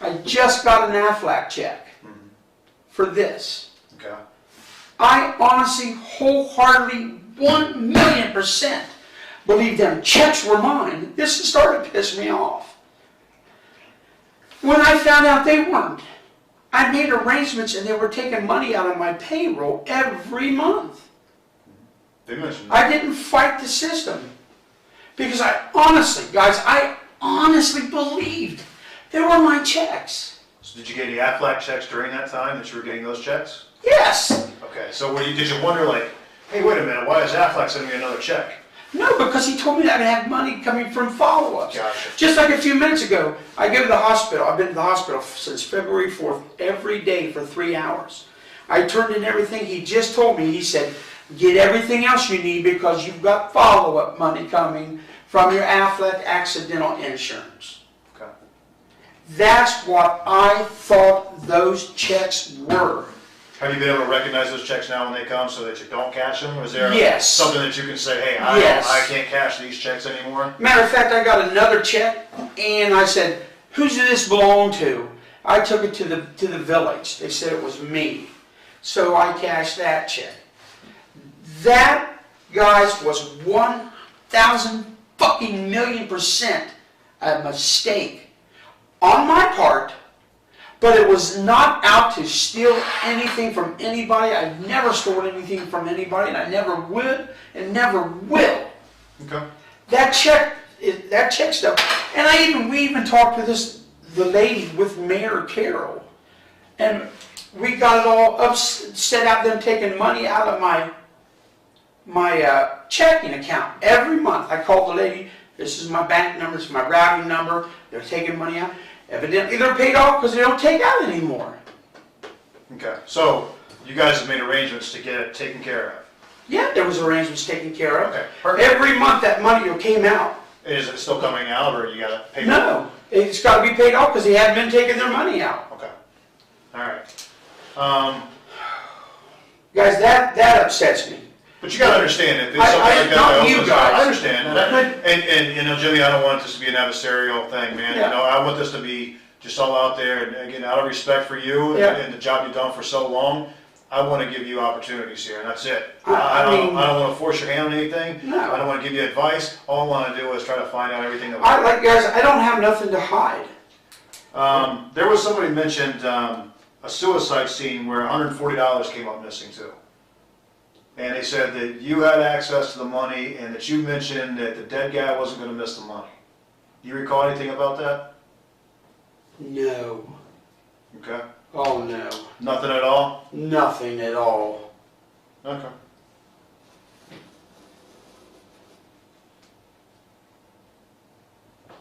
I just got an Aflac check for this. Okay. I honestly, wholeheartedly, 1,000,000% believe them checks were mine. This started to piss me off. When I found out they weren't, I made arrangements and they were taking money out of my payroll every month. They mentioned I didn't fight the system because I honestly, guys, I honestly believed they were my checks. So did you get any Aflac checks during that time that you were getting those checks? Yes. Okay, so did you wonder, like, hey, wait a minute, why is Aflac sending me another check? No, because he told me that I'd have money coming from follow-ups. Gotcha. Just like a few minutes ago, I go to the hospital. I've been to the hospital since February 4th, every day for 3 hours. I turned in everything he just told me. He said, get everything else you need because you've got follow-up money coming from your Aflac accidental insurance. Okay. That's what I thought those checks were. Have you been able to recognize those checks now when they come so that you don't cash them? Or is there Yes. something that you can say, hey, Yes. I can't cash these checks anymore? Matter of fact, I got another check, and I said, who's this belong to? I took it to the village. They said it was me. So I cashed that check. That, guys, was 1,000 fucking million% a mistake on my part, but it was not out to steal anything from anybody. I've never stolen anything from anybody, and I never would and never will. Okay. That check stuff, and we even talked to the lady with Mayor Carroll, and we got it all upset out them taking money out of my checking account every month. I called the lady. This is my bank number. This is my routing number. They're taking money out. Evidently, they're paid off because they don't take out anymore. Okay. So you guys have made arrangements to get it taken care of. Yeah, there was arrangements taken care of. Okay. Perfect. Every month that money came out. Is it still coming out, or you got to pay? No, it's got to be paid off because they hadn't been taking their money out. Okay. All right. Guys, that upsets me. But you got to understand that there's something like that. Not you guys. I understand. And Jimmy, I don't want this to be an adversarial thing, man. Yeah. I want this to be just all out there. And again, out of respect for you Yeah. and the job you've done for so long, I want to give you opportunities here, and that's it. I I mean- don't want to force your hand on anything. No. I don't want to give you advice. All I want to do is try to find out everything that Guys, I don't have nothing to hide. There was somebody mentioned a suicide scene where $140 came up missing too. And they said that you had access to the money and that you mentioned that the dead guy wasn't going to miss the money. Do you recall anything about that? No. Okay. Oh, no. Nothing at all? Nothing at all. Okay.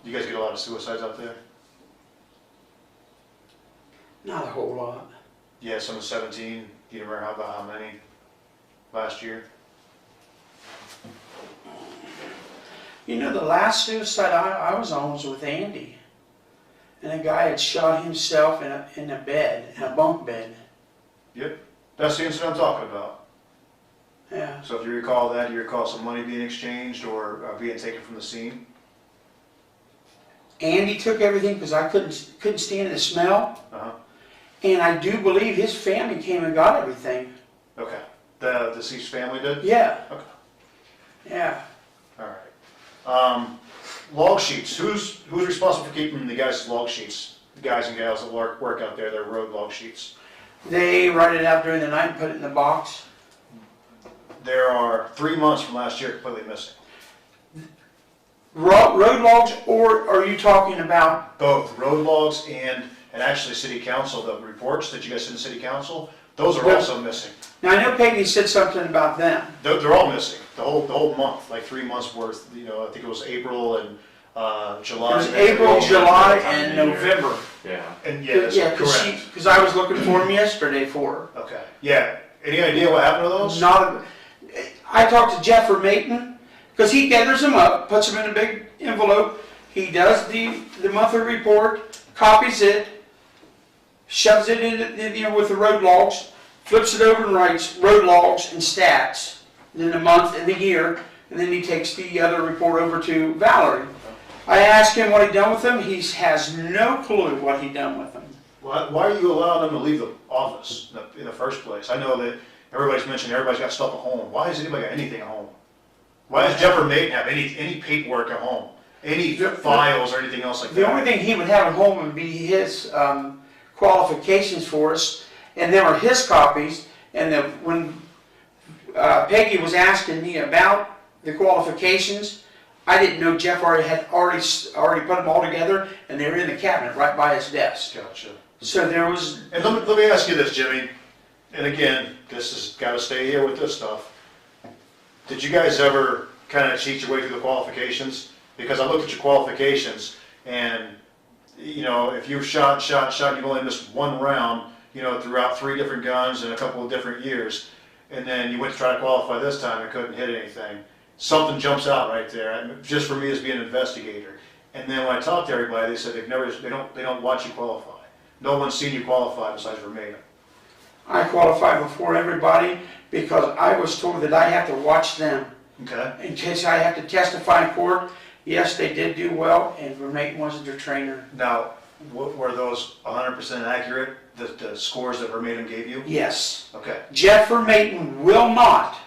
You guys get a lot of suicides out there? Not a whole lot. Yeah, some of 17. Do you remember how many last year? You know, the last suicide I was on was with Andy. And a guy had shot himself in a bed, in a bunk bed. Yep. That's the incident I'm talking about. Yeah. So if you recall that, you recall some money being exchanged or being taken from the scene? Andy took everything because I couldn't stand the smell. Uh-huh. And I do believe his family came and got everything. Okay. The deceased family did? Yeah. Okay. Yeah. All right. Log sheets, who's responsible for keeping the guys' log sheets? The guys and gals that work out there, their road log sheets. They write it out during the night and put it in the box. There are 3 months from last year completely missing. Road logs, or are you talking about? Both road logs and actually city council, the reports that you guys send to city council, those are also missing. Now, I know Peggy said something about them. They're all missing, the whole month, like 3 months worth. You know, I think it was April and July. It was April, July, and November. Yeah. And yeah, that's correct. Because I was looking for them yesterday for her. Okay. Yeah. Any idea what happened to those? I talked to Jeff Mayton, because he gathers them up, puts them in a big envelope. He does the monthly report, copies it, shoves it in with the road logs, flips it over and writes road logs and stats, then the month and the year, and then he takes the other report over to Valerie. I asked him what he'd done with them. He has no clue what he'd done with them. Why are you allowing them to leave the office in the first place? I know that everybody's mentioned everybody's got stuff at home. Why has anybody got anything at home? Why does Jeff Mayton have any paperwork at home? Any files or anything else like that? The only thing he would have at home would be his qualifications for us, and them are his copies. And when Peggy was asking me about the qualifications, I didn't know Jeff had already put them all together, and they were in the cabinet right by his desk. Gotcha. So there was. And let me ask you this, Jimmy. And again, this has got to stay here with this stuff. Did you guys ever kind of cheat your way through the qualifications? Because I looked at your qualifications, and you know, if you've shot, you've only missed one round, you know, throughout 3 different guns in a couple of different years, and then you went to try to qualify this time and couldn't hit anything. Something jumps out right there, just for me as being an investigator. And then when I talked to everybody, they said they don't watch you qualify. No one's seen you qualify besides Vermeda. I qualified before everybody because I was told that I have to watch them. Okay. In case I have to testify in court. Yes, they did do well, and Vermeijen wasn't their trainer. Now, were those 100% accurate, the scores that Vermeijen gave you? Yes. Okay. Jeff Vermeijen will not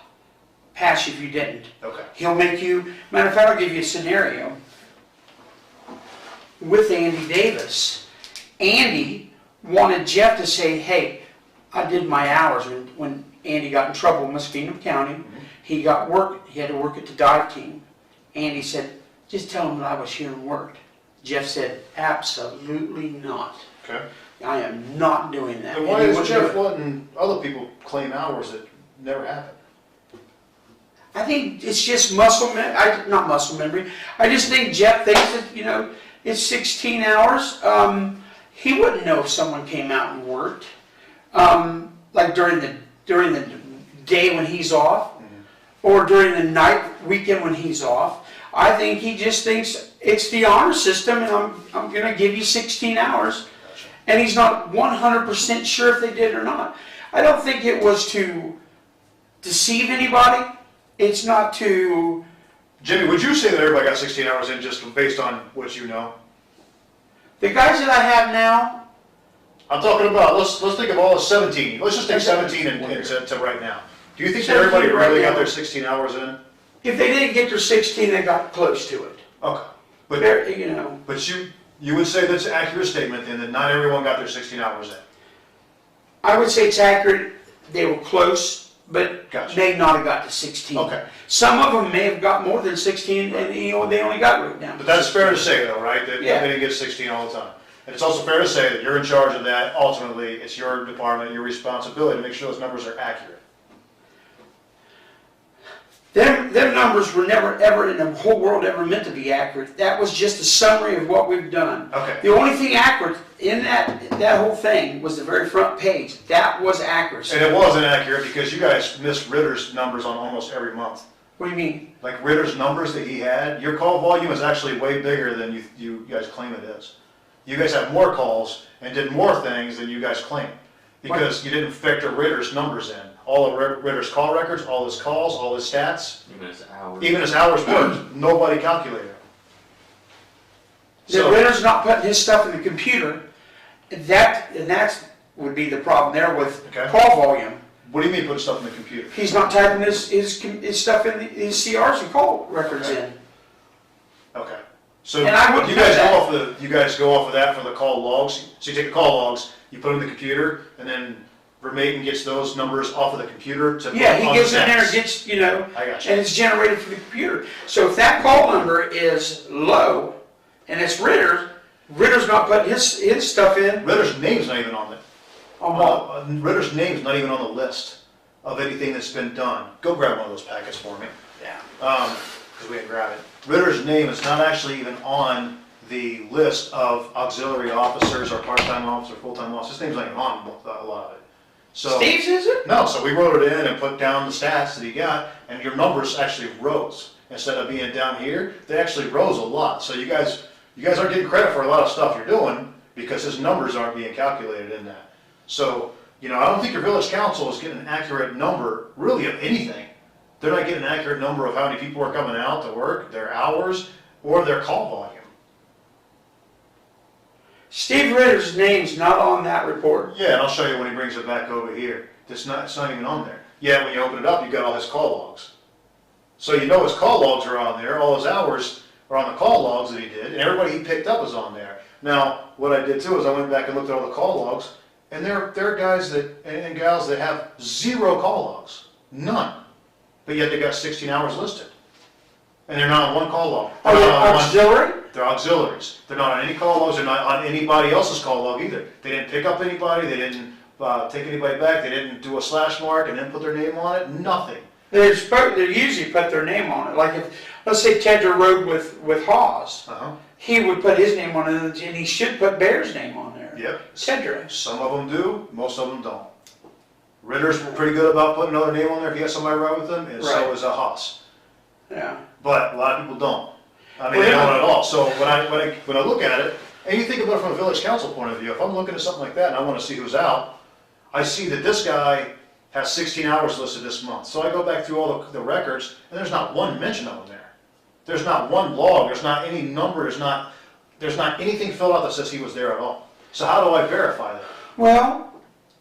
pass you if you didn't. Okay. He'll make you, matter of fact, I'll give you a scenario. With Andy Davis, Andy wanted Jeff to say, hey, I did my hours. When Andy got in trouble in Muskegon County, he had to work at the dive team. Andy said, just tell him that I was here and worked. Jeff said, absolutely not. Okay. I am not doing that. And why is Jeff letting other people claim hours that never happened? I think it's just not muscle memory. I just think Jeff thinks that, you know, it's 16 hours. He wouldn't know if someone came out and worked. Like during the day when he's off, or during the night weekend when he's off. I think he just thinks it's the honor system, and I'm going to give you 16 hours. Gotcha. And he's not 100% sure if they did or not. I don't think it was to deceive anybody. It's not to... Jimmy, would you say that everybody got 16 hours in just based on what you know? The guys that I have now... I'm talking about, let's think of all the 17. Let's just take 17 to right now. Do you think that everybody really got their 16 hours in? If they didn't get their 16, they got close to it. Okay. But you know. But you would say that's an accurate statement then, that not everyone got their 16 hours in? I would say it's accurate. They were close, but Gotcha. may not have got to 16. Okay. Some of them may have got more than 16, and you know, they only got wrote down. But that's fair to say though, right? That Yeah. they didn't get 16 all the time. And it's also fair to say that you're in charge of that. Ultimately, it's your department, your responsibility to make sure those numbers are accurate. Them numbers were never, ever in the whole world ever meant to be accurate. That was just a summary of what we've done. Okay. The only thing accurate in that whole thing was the very front page. That was accuracy. And it wasn't accurate because you guys missed Ritter's numbers on almost every month. What do you mean? Like Ritter's numbers that he had, your call volume is actually way bigger than you guys claim it is. You guys have more calls and did more things than you guys claim because you didn't factor Ritter's numbers in. All of Ritter's call records, all his calls, all his stats, even his hours worked, nobody calculated it. The Ritter's not putting his stuff in the computer. That would be the problem there with call volume. What do you mean put stuff in the computer? He's not typing his stuff in his CRs and call records in. So And I wouldn't you know guys that. go off you guys go off of that for the call logs. So you take the call logs, you put them in the computer, and then Vermaiden gets those numbers off of the computer to Yeah, put he on gets the in there and stats. gets, you know, I got you. and it's generated from the computer. So if that call number is low and it's Ritter's not putting his stuff in Ritter's name's not even on it. on what? Ritter's name's not even on the list of anything that's been done. Go grab one of those packets for me, Yeah. because we didn't grab it. Ritter's name is not actually even on the list of auxiliary officers or part-time officers, full-time officers. His name's not even on a lot of it. So Steve's is it? no, so we wrote it in and put down the stats that he got, and your numbers actually rose. Instead of being down here, they actually rose a lot. So you guys aren't getting credit for a lot of stuff you're doing because his numbers aren't being calculated in that. So, you know, I don't think your village council is getting an accurate number, really, of anything. They're not getting an accurate number of how many people are coming out to work, their hours, or their call volume. Steve Ritter's name's not on that report. Yeah, and I'll show you when he brings it back over here. It's not even on there. Yeah, when you open it up, you've got all his call logs. So you know his call logs are on there, all his hours are on the call logs that he did, and everybody he picked up is on there. Now, what I did too is I went back and looked at all the call logs, and there are guys and gals that have 0 call logs. None. But yet they got 16 hours listed. And they're not on one call log. Are they auxiliary? They're auxiliaries. They're not on any call logs. They're not on anybody else's call log either. They didn't pick up anybody. They didn't take anybody back. They didn't do a slash mark and then put their name on it. Nothing. They usually put their name on it. Like if, let's say Tedra rode with Hawes, he would put his name on it, and he should put Bear's name on there. Yep. Tedra. Some of them do. Most of them don't. Ritter's pretty good about putting another name on there if you got somebody ride with them, and so is a Haas. Yeah. But a lot of people don't. I mean, they don't at all. So when I look at it, and you think about it from a village council point of view, if I'm looking at something like that and I want to see who's out, I see that this guy has 16 hours listed this month. So I go back through all the records, and there's not one mention of him there. There's not one log. There's not any number. There's not anything filled out that says he was there at all. So how do I verify that? Well,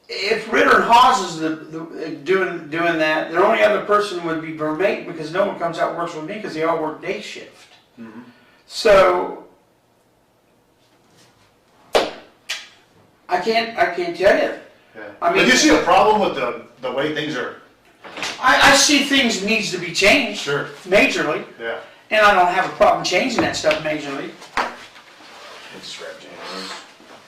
if Ritter and Hawes is doing that, the only other person would be Vermate, because no one comes out and works with me because they all work day shift. Mm-hmm. So I can't tell you. Yeah. I mean, but do you see a problem with the way things are? I see things needs to be changed. Sure. Majorly. Yeah. And I don't have a problem changing that stuff majorly. It's scrap January.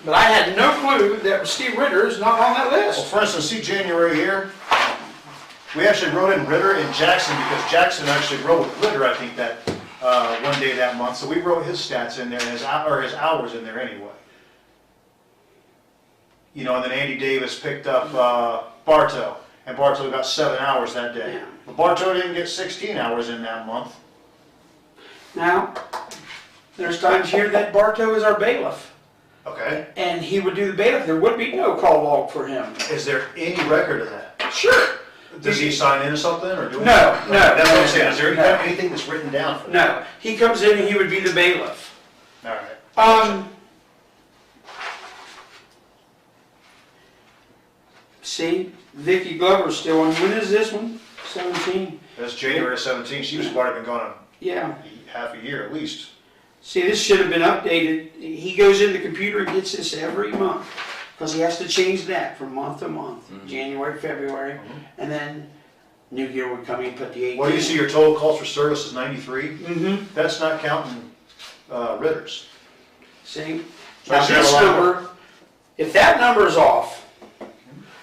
But I had no clue that Steve Ritter is not on that Well, list. for instance, see January here? We actually wrote in Ritter and Jackson because Jackson actually wrote with Ritter, I think, that one day that month. So we wrote his stats in there and his hours in there anyway. You know, and then Andy Davis picked up Bartow, and Bartow got 7 hours that day. Yeah. But Bartow didn't get 16 hours in that month. Now, there's times here that Bartow is our bailiff. Okay. And he would do the bailiff. There would be no call log for him. Is there any record of that? Sure. Does he sign in or something, or do No. That's what I'm saying. Is there No. anything that's written down for that? No. He comes in and he would be the bailiff. All right. See, Vicki Glover's still on. When is this one? 17. That's January 17th. She was already been gone Yeah. half a year at least. See, this should have been updated. He goes in the computer and gets this every month because he has to change that from month to month. Mm-hmm. January, February, and then New Year would come in and put the 18. Well, you see your total calls for service is 93. Mm-hmm. That's not counting Ritter's. See? So Now is there this a lot number, if that number is off,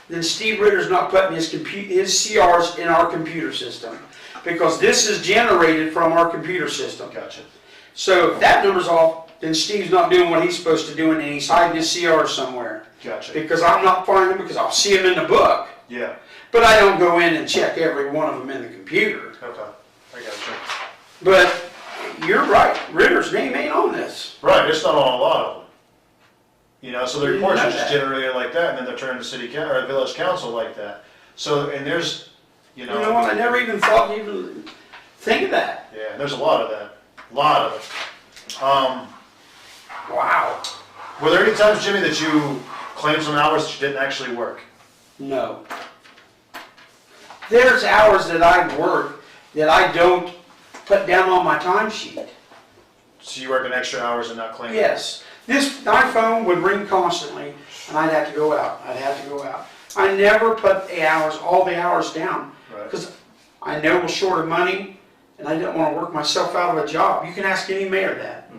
then Steve Ritter's not putting his CRs in our computer system because this is generated from our computer system. Gotcha. So if that number's off, then Steve's not doing what he's supposed to do and he's hiding his CRs somewhere. Gotcha. Because I'm not finding them because I'll see them in the book. Yeah. But I don't go in and check every one of them in the computer. Okay. I gotcha. But you're right, Ritter's name ain't on this. Right. It's not on a lot of them. You know, so the Didn't reports know are just that. generated like that, and then they're turned to city council or village council like that. So, and there's, You know what, I never even thought to even think of that. Yeah, there's a lot of that. A lot of it. Wow. Were there any times, Jimmy, that you claimed some hours that you didn't actually work? No. There's hours that I work that I don't put down on my timesheet. So you working extra hours and not claiming? Yes. My phone would ring constantly, and I'd have to go out. I never put all the hours down, Right. because I know we're short of money, and I didn't want to work myself out of a job. You can ask any mayor that.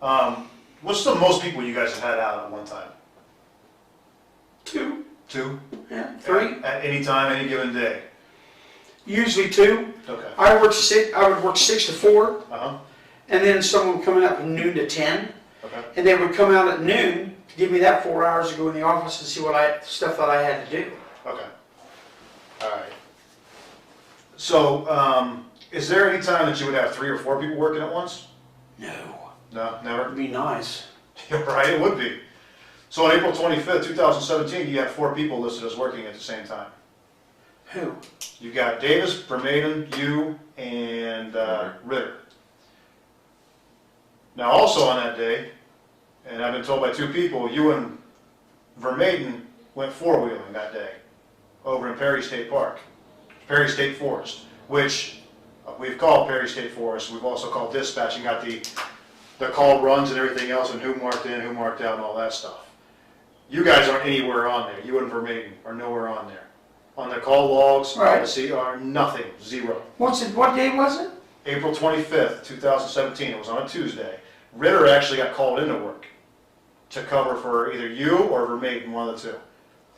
Yeah. What's the most people you guys have had out at one time? 2, 2? yeah, 3, At any time, any given day? usually 2. Okay. I would work 6 to 4, Uh-huh. and then someone coming up from noon to 10, Okay. and they would come out at noon to give me that 4 hours to go in the office and see stuff that I had to do. Okay. All right. So, is there any time that you would have 3 or 4 people working at once? No, No, never? it'd be nice. Yeah, right, it would be. So on April 25th, 2017, you have 4 people listed as working at the same time. Who? You got Davis, Vermaiden, you, and Ritter. Now also on that day, and I've been told by 2 people, you and Vermaiden went 4-wheeling that day over in Perry State Park, Perry State Forest, which we've called Perry State Forest. We've also called dispatch and got the call runs and everything else and who marked in, who marked out and all that stuff. You guys aren't anywhere on there. You and Vermaiden are nowhere on there. On the call logs, Right. on the CR, nothing, 0. What day was it? April 25th, 2017, it was on a Tuesday. Ritter actually got called into work to cover for either you or Vermaiden, one of the 2.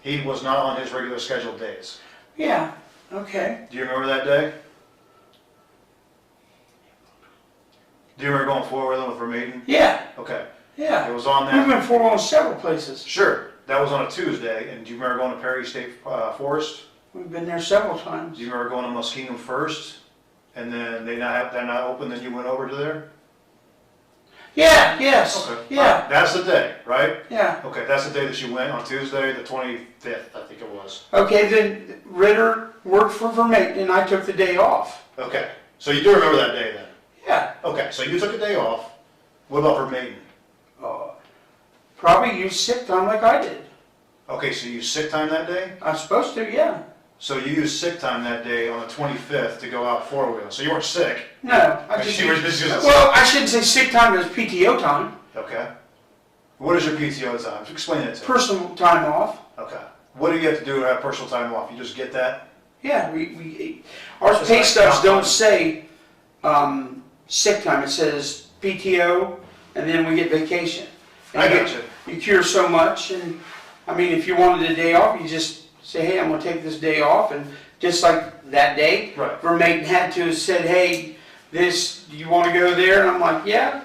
He was not on his regular scheduled days. Yeah, okay. Do you remember that day? Do you remember going forward with Vermaiden? Yeah, Okay, yeah. it was on We've that. been forward on several places. Sure, that was on a Tuesday, and do you remember going to Perry State Forest? We've been there several Do times. you remember going to Muskingum first, and then they're not open, then you went over to there? Yeah, yes, Okay. yeah, That's the day, right? yeah. Okay, that's the day that you went on Tuesday, the 25th, I think it was. Okay, then Ritter worked for Vermaiden and I took the day off. Okay, so you do remember that day then? Yeah. Okay, so you took a day off. What about Vermaiden? Probably used sick time like I did. Okay, so you used sick time that day? I'm supposed to, yeah. So you used sick time that day on the 25th to go out 4-wheeling. So you weren't sick. No, I just You were just using well, I shouldn't say sick time, it's PTO time. Okay. What is your PTO time? Explain it to me. Personal time off. Okay. What do you have to do to have personal time off? You just get that? Yeah, our It's pay like stubs comp don't time. say sick time. It says PTO, and then we get vacation. And I you got you. You cure so much, and I mean, if you wanted a day off, you just say, hey, I'm gonna take this day off, and just like that day, Right. Vermaiden had to have said, hey, do you want to go there? And I'm like, yeah,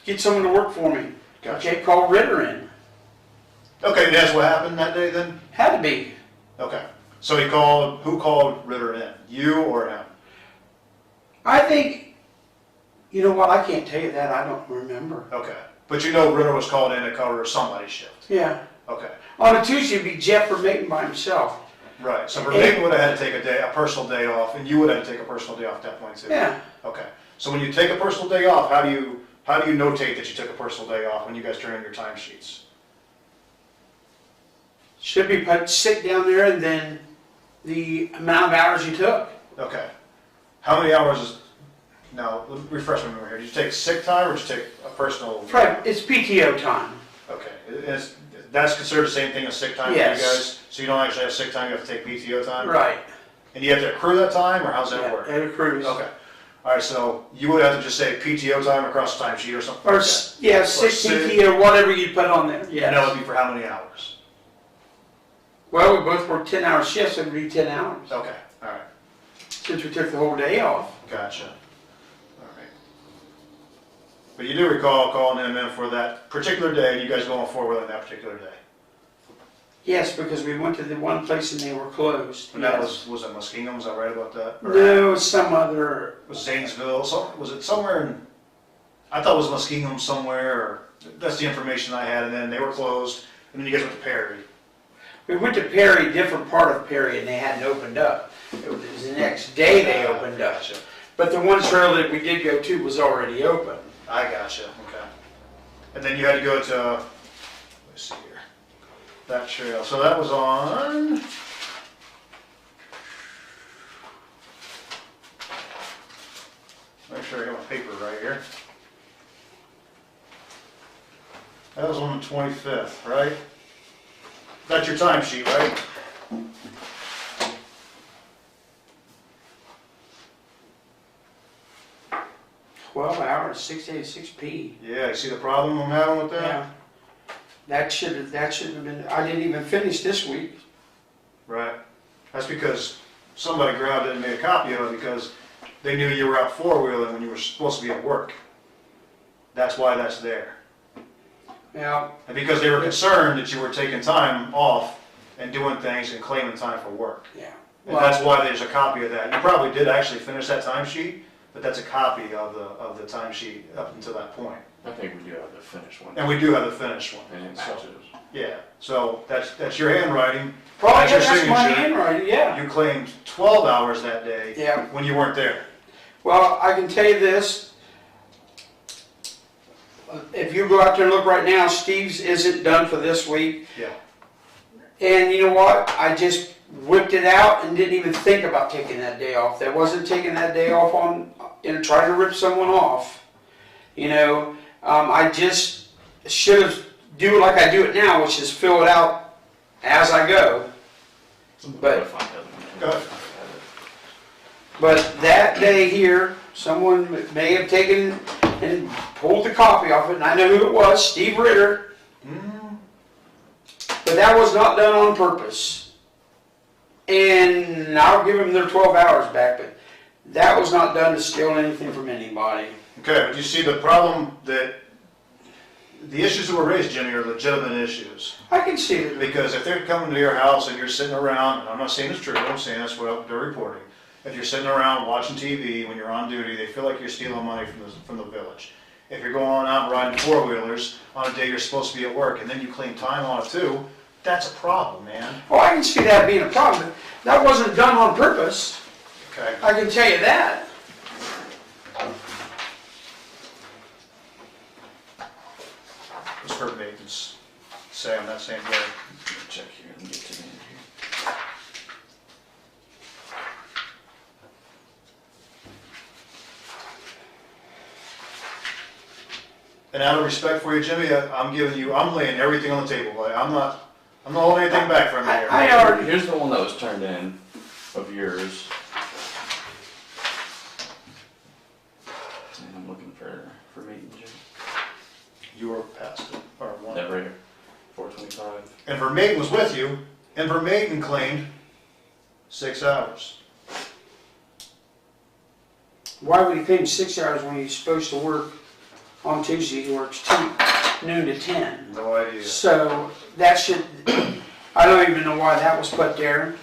get someone to work for me. Gotcha. Okay, call Ritter in. Okay, and that's what happened that day then? Had to be. Okay. So who called Ritter in? You or him? I think, you know what, I can't tell you that, I don't remember. Okay. But you know Ritter was called in to cover somebody's shift. Yeah. Okay. On a Tuesday, it'd be Jeff Vermaiden by himself. Right. So Vermaiden would have had to take a personal day off, and you would have to take a personal day off at that point too. Yeah. Okay. So when you take a personal day off, how do you notate that you took a personal day off when you guys turn in your timesheets? Should be put sick down there and then the amount of hours you took. Okay. How many hours is, now, refresh my memory here. Did you take sick time or did you take a personal? Right, it's PTO time. Okay. That's considered the same thing as sick time for you Yes. guys? So you don't actually have sick time, you have to take PTO time? Right. And you have to accrue that time, or how's that Yeah, work? it accrues. Okay. All right, so you would have to just say PTO time across the timesheet or something Or, like that? yeah, sick sick. PTO, whatever you put on there, And that would yes. be for how many hours? Well, we both work 10-hour shifts, so it'd be 10 hours, Okay, all right, since we took the whole day off. gotcha. All right. But you do recall calling him in for that particular day, and you guys going forward on that particular day? Yes, because we went to the one place and they were closed. And that Yes. was it Muskingum, was I right about that? Or No, some other, was Zanesville, was it somewhere in, I thought it was Muskingum somewhere, or, that's the information I had, and then they were closed, and then you guys went to Perry. we went to Perry, different part of Perry, and they hadn't opened up. It was the next day they opened up. Gotcha. But the one trail that we did go to was already open. I gotcha, okay. And then you had to go to, let's see here, that trail, so that was on, make sure I got my paper right here. That was on the 25th, right? That's your timesheet, right? $12, 6 A to 6 P. Yeah, you see the problem I'm having with that? Yeah. That should have been, I didn't even finish this week. Right. That's because somebody grabbed it and made a copy of it because they knew you were out four-wheeling when you were supposed to be at work. That's why that's there. Yeah. And because they were concerned that you were taking time off and doing things and claiming time for work. Yeah. And that's why there's a copy of that. You probably did actually finish that timesheet, but that's a copy of the timesheet up until that point. I think we do have the finished one. And we do have the finished one. And it So, matches. yeah, so that's your handwriting. Probably That's your that's my signature. handwriting, yeah. You claimed 12 hours that day Yeah. when you weren't there. Well, I can tell you this. If you go out there and look right now, Steve's isn't done for this week. Yeah. And you know what? I just whipped it out and didn't even think about taking that day off. That wasn't taking that day off on, trying to rip someone off. I just should have do it like I do it now, which is fill it out as I go. But Go ahead. But that day here, someone may have taken and pulled the copy off it, and I know who it was, Steve Ritter. But that was not done on purpose. And I'll give them their 12 hours back, but that was not done to steal anything from anybody. Okay, but you see the problem that the issues that were raised, Jimmy, are legitimate issues. I can see it. Because if they're coming to your house and you're sitting around, and I'm not saying it's true, I'm saying that's what they're reporting. If you're sitting around watching TV when you're on duty, they feel like you're stealing money from the village. If you're going out and riding four-wheelers on a day you're supposed to be at work, and then you claim time on it too, that's a problem, man. Well, I can see that being a problem. That wasn't done on purpose. Okay. I can tell you that. It's for maintenance. Say on that same day. Check here and get to the end here. And out of respect for you, Jimmy, I'm laying everything on the table, buddy. I'm not holding anything back from you here. I already, Here's the one that was turned in of yours. And I'm looking for meeting, Jim. You were past it, or one. That right here, 425. And Vermaiden was with you, and Vermaiden claimed 6 hours. why would he pay him 6 hours when he's supposed to work on Tuesday? He works noon to 10. No idea. So that should, I don't even know why that was put there.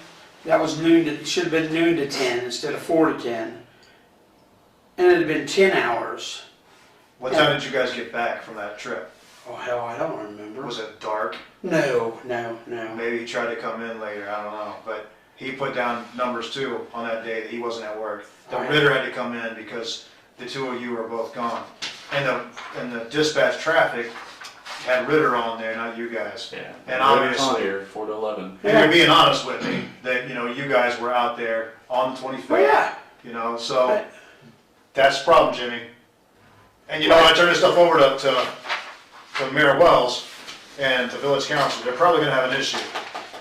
That was it should have been noon to 10 instead of 4 to 10. And it had been 10 hours. What time did you guys get back from that trip? Oh hell, I don't remember. Was it dark? No. Maybe he tried to come in later, I don't know. But he put down numbers too on that day that he wasn't at work. The Oh, yeah. Ritter had to come in because the two of you were both gone. And the dispatch traffic had Ritter on there, not you guys. Yeah. And obviously, Here, 4 to 11. and you're being honest with me, that, you guys were out there on the 25th. Oh yeah. So that's the problem, Jimmy. And I turn this stuff over to Mayor Wells and to Village Council. They're probably gonna have an issue.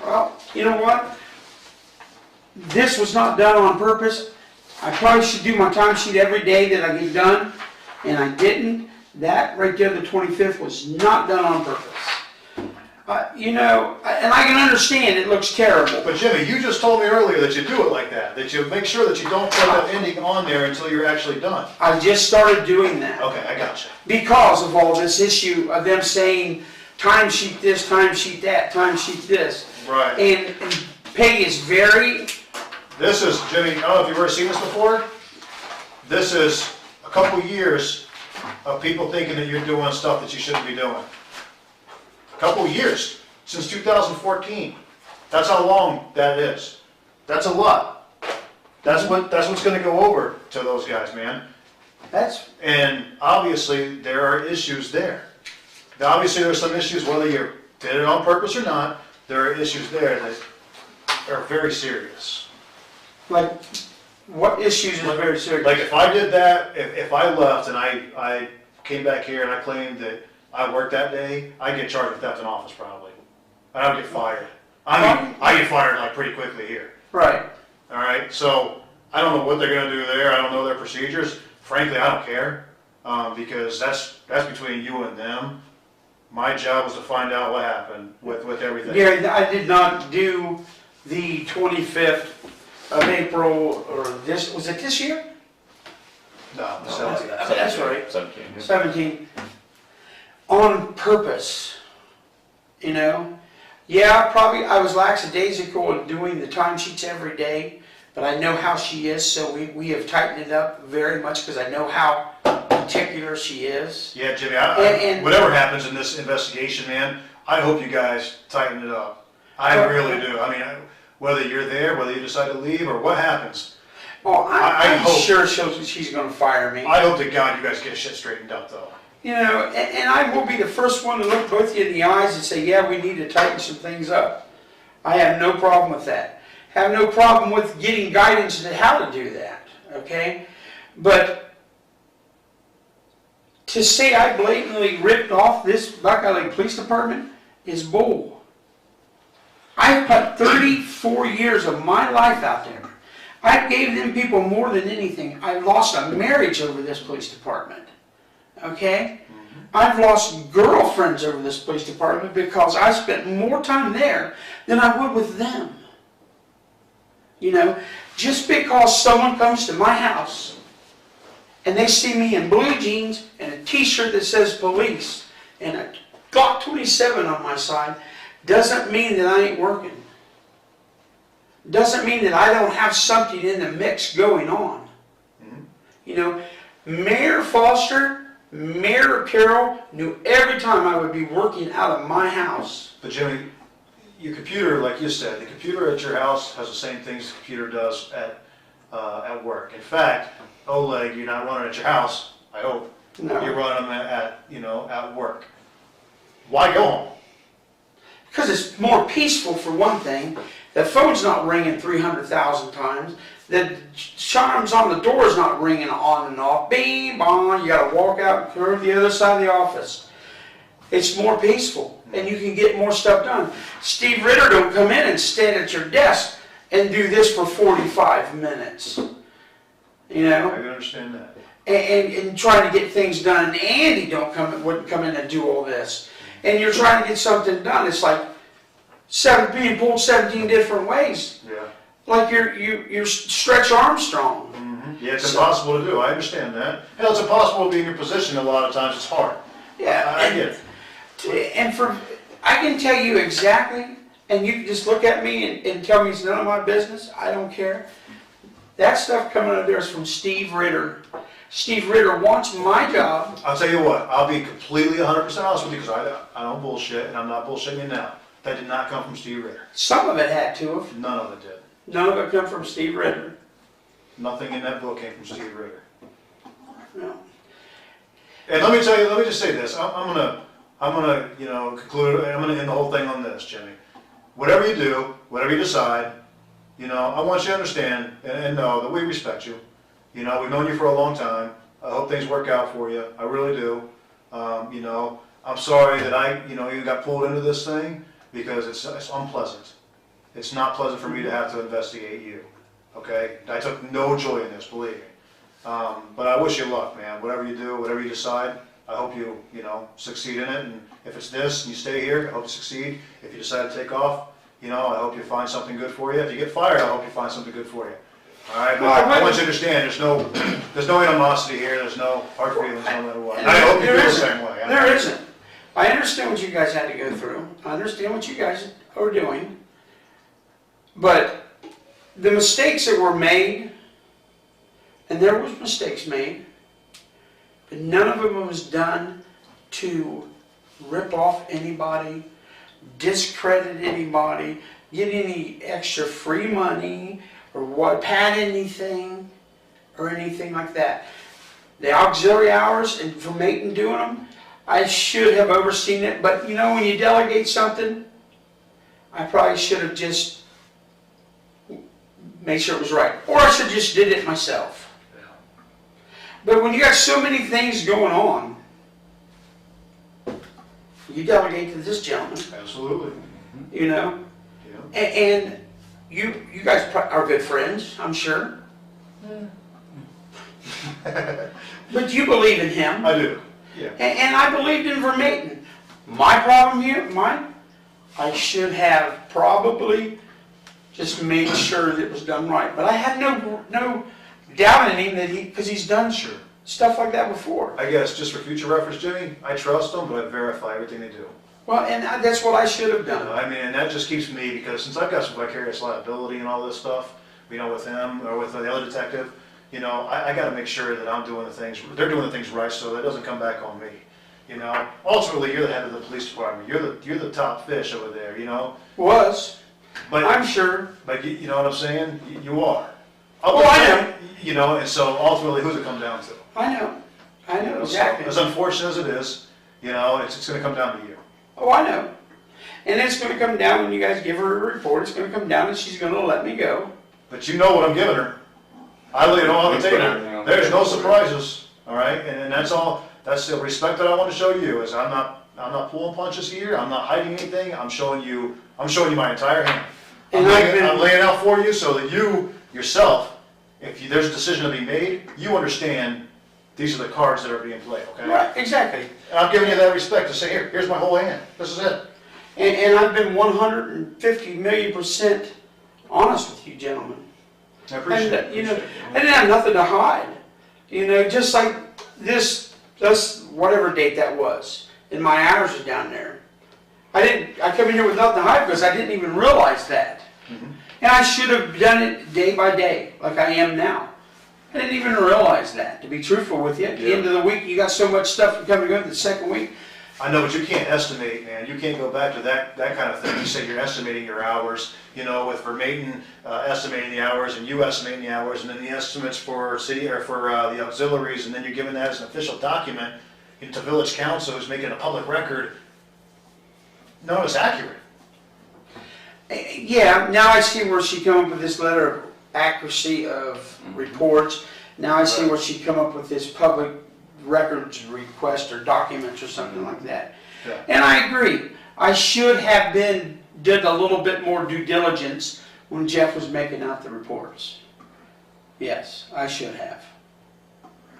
Well, you know what? This was not done on purpose. I probably should do my timesheet every day that I get done, and I didn't. That right there, the 25th, was not done on purpose. And I can understand it looks terrible. But Jimmy, you just told me earlier that you do it like that you make sure that you don't put that ending on there until you're actually done. I just started doing that. Okay, I gotcha. Because of all this issue of them saying, timesheet this, timesheet that, timesheet this. Right. And pay is very... This is, Jimmy, I don't know if you've ever seen this before. This is a couple years of people thinking that you're doing stuff that you shouldn't be doing. A couple years, since 2014. That's how long that is. That's a lot. That's what's gonna go over to those guys, man. That's... And obviously, there are issues there. Now, obviously, there's some issues, whether you did it on purpose or not, there are issues there that are very serious. Like, what issues is very serious? Like if I did that, if I left and I came back here and I claimed that I worked that day, I'd get charged with theft in office probably. And I would get fired. I get fired like pretty quickly here. Right. All right, so I don't know what they're gonna do there. I don't know their procedures. Frankly, I don't care, because that's between you and them. My job was to find out what happened with everything. Gary, I did not do the 25th of April, or was it this year? No, No, so- That's right. 17. 17. On purpose, you know? Yeah, probably I was lackadaisical in doing the timesheets every day, but I know how she is, so we have tightened it up very much because I know how particular she is. Yeah, Jimmy, And- whatever happens in this investigation, man, I hope you guys tighten it up. I really do. I mean, whether you're there, whether you decide to leave, or what happens, Well, I'm hope- sure she's going to fire me. I hope to God you guys get shit straightened up, though. You know, and I will be the first one to look both of you in the eyes and say, yeah, we need to tighten some things up. I have no problem with that. Have no problem with getting guidance on how to do that, okay? But to say I blatantly ripped off this Buckeye Lake Police Department is bull. I put 34 years of my life out there. I gave them people more than anything. I lost a marriage over this police department. Okay? I've lost girlfriends over this police department because I spent more time there than I would with them. You know, just because someone comes to my house and they see me in blue jeans and a t-shirt that says police and a Glock 27 on my side doesn't mean that I ain't working. Doesn't mean that I don't have something in the mix going on. You know, Mayor Foster, Mayor Carroll knew every time I would be working out of my house. But Jimmy, your computer, like you said, the computer at your house has the same things the computer does at work. In fact, Oleg, you're not running at your house, I hope. No. You're running them at work. Why go home? Because it's more peaceful for one thing. The phone's not ringing 300,000 times. The chimes on the door is not ringing on and off. Bing, bong, you got to walk out and curve the other side of the office. It's more peaceful, and you can get more stuff done. Steve Ritter don't come in and stand at your desk and do this for 45 minutes. You know? I can understand that. And trying to get things done. And Andy wouldn't come in and do all this. And you're trying to get something done. It's like being pulled 17 different ways. Yeah. Like you're Stretch Armstrong. Mm-hmm. Yeah, it's impossible to do. I understand that. Hell, it's impossible to be in your position a lot of times. It's hard. Yeah. I get it. And I can tell you exactly, and you can just look at me and tell me it's none of my business. I don't care. That stuff coming out of there is from Steve Ritter. Steve Ritter wants my job. I'll tell you what, I'll be completely 100% honest with you because I don't bullshit, and I'm not bullshitting you now. That did not come from Steve Ritter. Some of it had to have. None of it did. None of it come from Steve Ritter. Nothing in that book came from Steve Ritter. No. And let me just say this. I'm gonna conclude. I'm gonna end the whole thing on this, Jimmy. Whatever you do, whatever you decide, I want you to understand and know that we respect you. We've known you for a long time. I hope things work out for you. I really do. I'm sorry that you got pulled into this thing because it's unpleasant. It's not pleasant for me to have to investigate you. Okay? I took no joy in this, believe me. But I wish you luck, man. Whatever you do, whatever you decide, I hope you succeed in it. And if it's this and you stay here, I hope you succeed. If you decide to take off, I hope you find something good for you. If you get fired, I hope you find something good for you. All right, but I want you to understand, there's no animosity here. There's no hard feelings, no matter what. And I hope you feel the same way. There isn't. I understand what you guys had to go through. I understand what you guys are doing. But the mistakes that were made, and there was mistakes made, but none of them was done to rip off anybody, discredit anybody, get any extra free money, or pad anything, or anything like that. The auxiliary hours and for Maton doing them, I should have overseen it, but when you delegate something, I probably should have just made sure it was right. Or I should have just did it myself. But when you got so many things going on, you delegate to this gentleman, Absolutely. you know? Yeah. And you guys are good friends, I'm sure. But you believe in him. I do. Yeah. And I believed in Vermaeten. My problem here, I should have probably just made sure that it was done right. But I had no doubt in him that because he's done stuff like that before. I guess just for future reference, Jimmy, I trust them, but I verify everything they do. Well, and that's what I should have done. I mean, and that just keeps me, because since I've got some vicarious liability and all this stuff, you know, with him or with the other detective, you know, I got to make sure that I'm doing they're doing the things right, so that it doesn't come back on me. You know, ultimately, you're the head of the police department. You're the top fish over there. You know. Was. But I'm sure. But you know what I'm saying? You are. Oh, I know. You know, and so ultimately, who's it come down to? I know. I know, You know, exactly. So, as unfortunate as it is, you know, it's going to come down to you. Oh, I know. And it's going to come down when you guys give her a report. It's going to come down and she's going to let me go. But you know what I'm giving her. I lay it all on the table. There's no surprises, all right? And that's all. That's the respect that I want to show you. Is I'm not pulling punches here. I'm not hiding anything. I'm showing you my entire hand. I'm laying out for you so that you yourself, if there's a decision to be made, you understand these are the cards that are being played. Okay? Right. Exactly. And I'm giving you that respect to say, here's my whole hand. This is it. And I've been 150,000,000% honest with you, gentlemen. I appreciate it. You know, I didn't have nothing to hide. You know, just like this whatever date that was, and my hours are down there. I come in here with nothing to hide because I didn't even realize that. Mm-hmm. And I should have done it day by day, like I am now. I didn't even realize that, to be truthful with you. At the end of the week, you got so much stuff to come and go to the second week. I know, but you can't estimate, man. You can't go back to that kind of thing. You say you're estimating your hours, you know, with Vermaeten estimating the hours and you estimating the hours, and then the estimates for city or for the auxiliaries, and then you're giving that as an official document to village council who's making a public record. No, it's accurate. Yeah, now I see where she came up with this letter of accuracy of reports. Now I see where she come up with this public records request or documents or something like that. Yeah. And I agree. I should have did a little bit more due diligence when Jeff was making out the reports. Yes, I should have.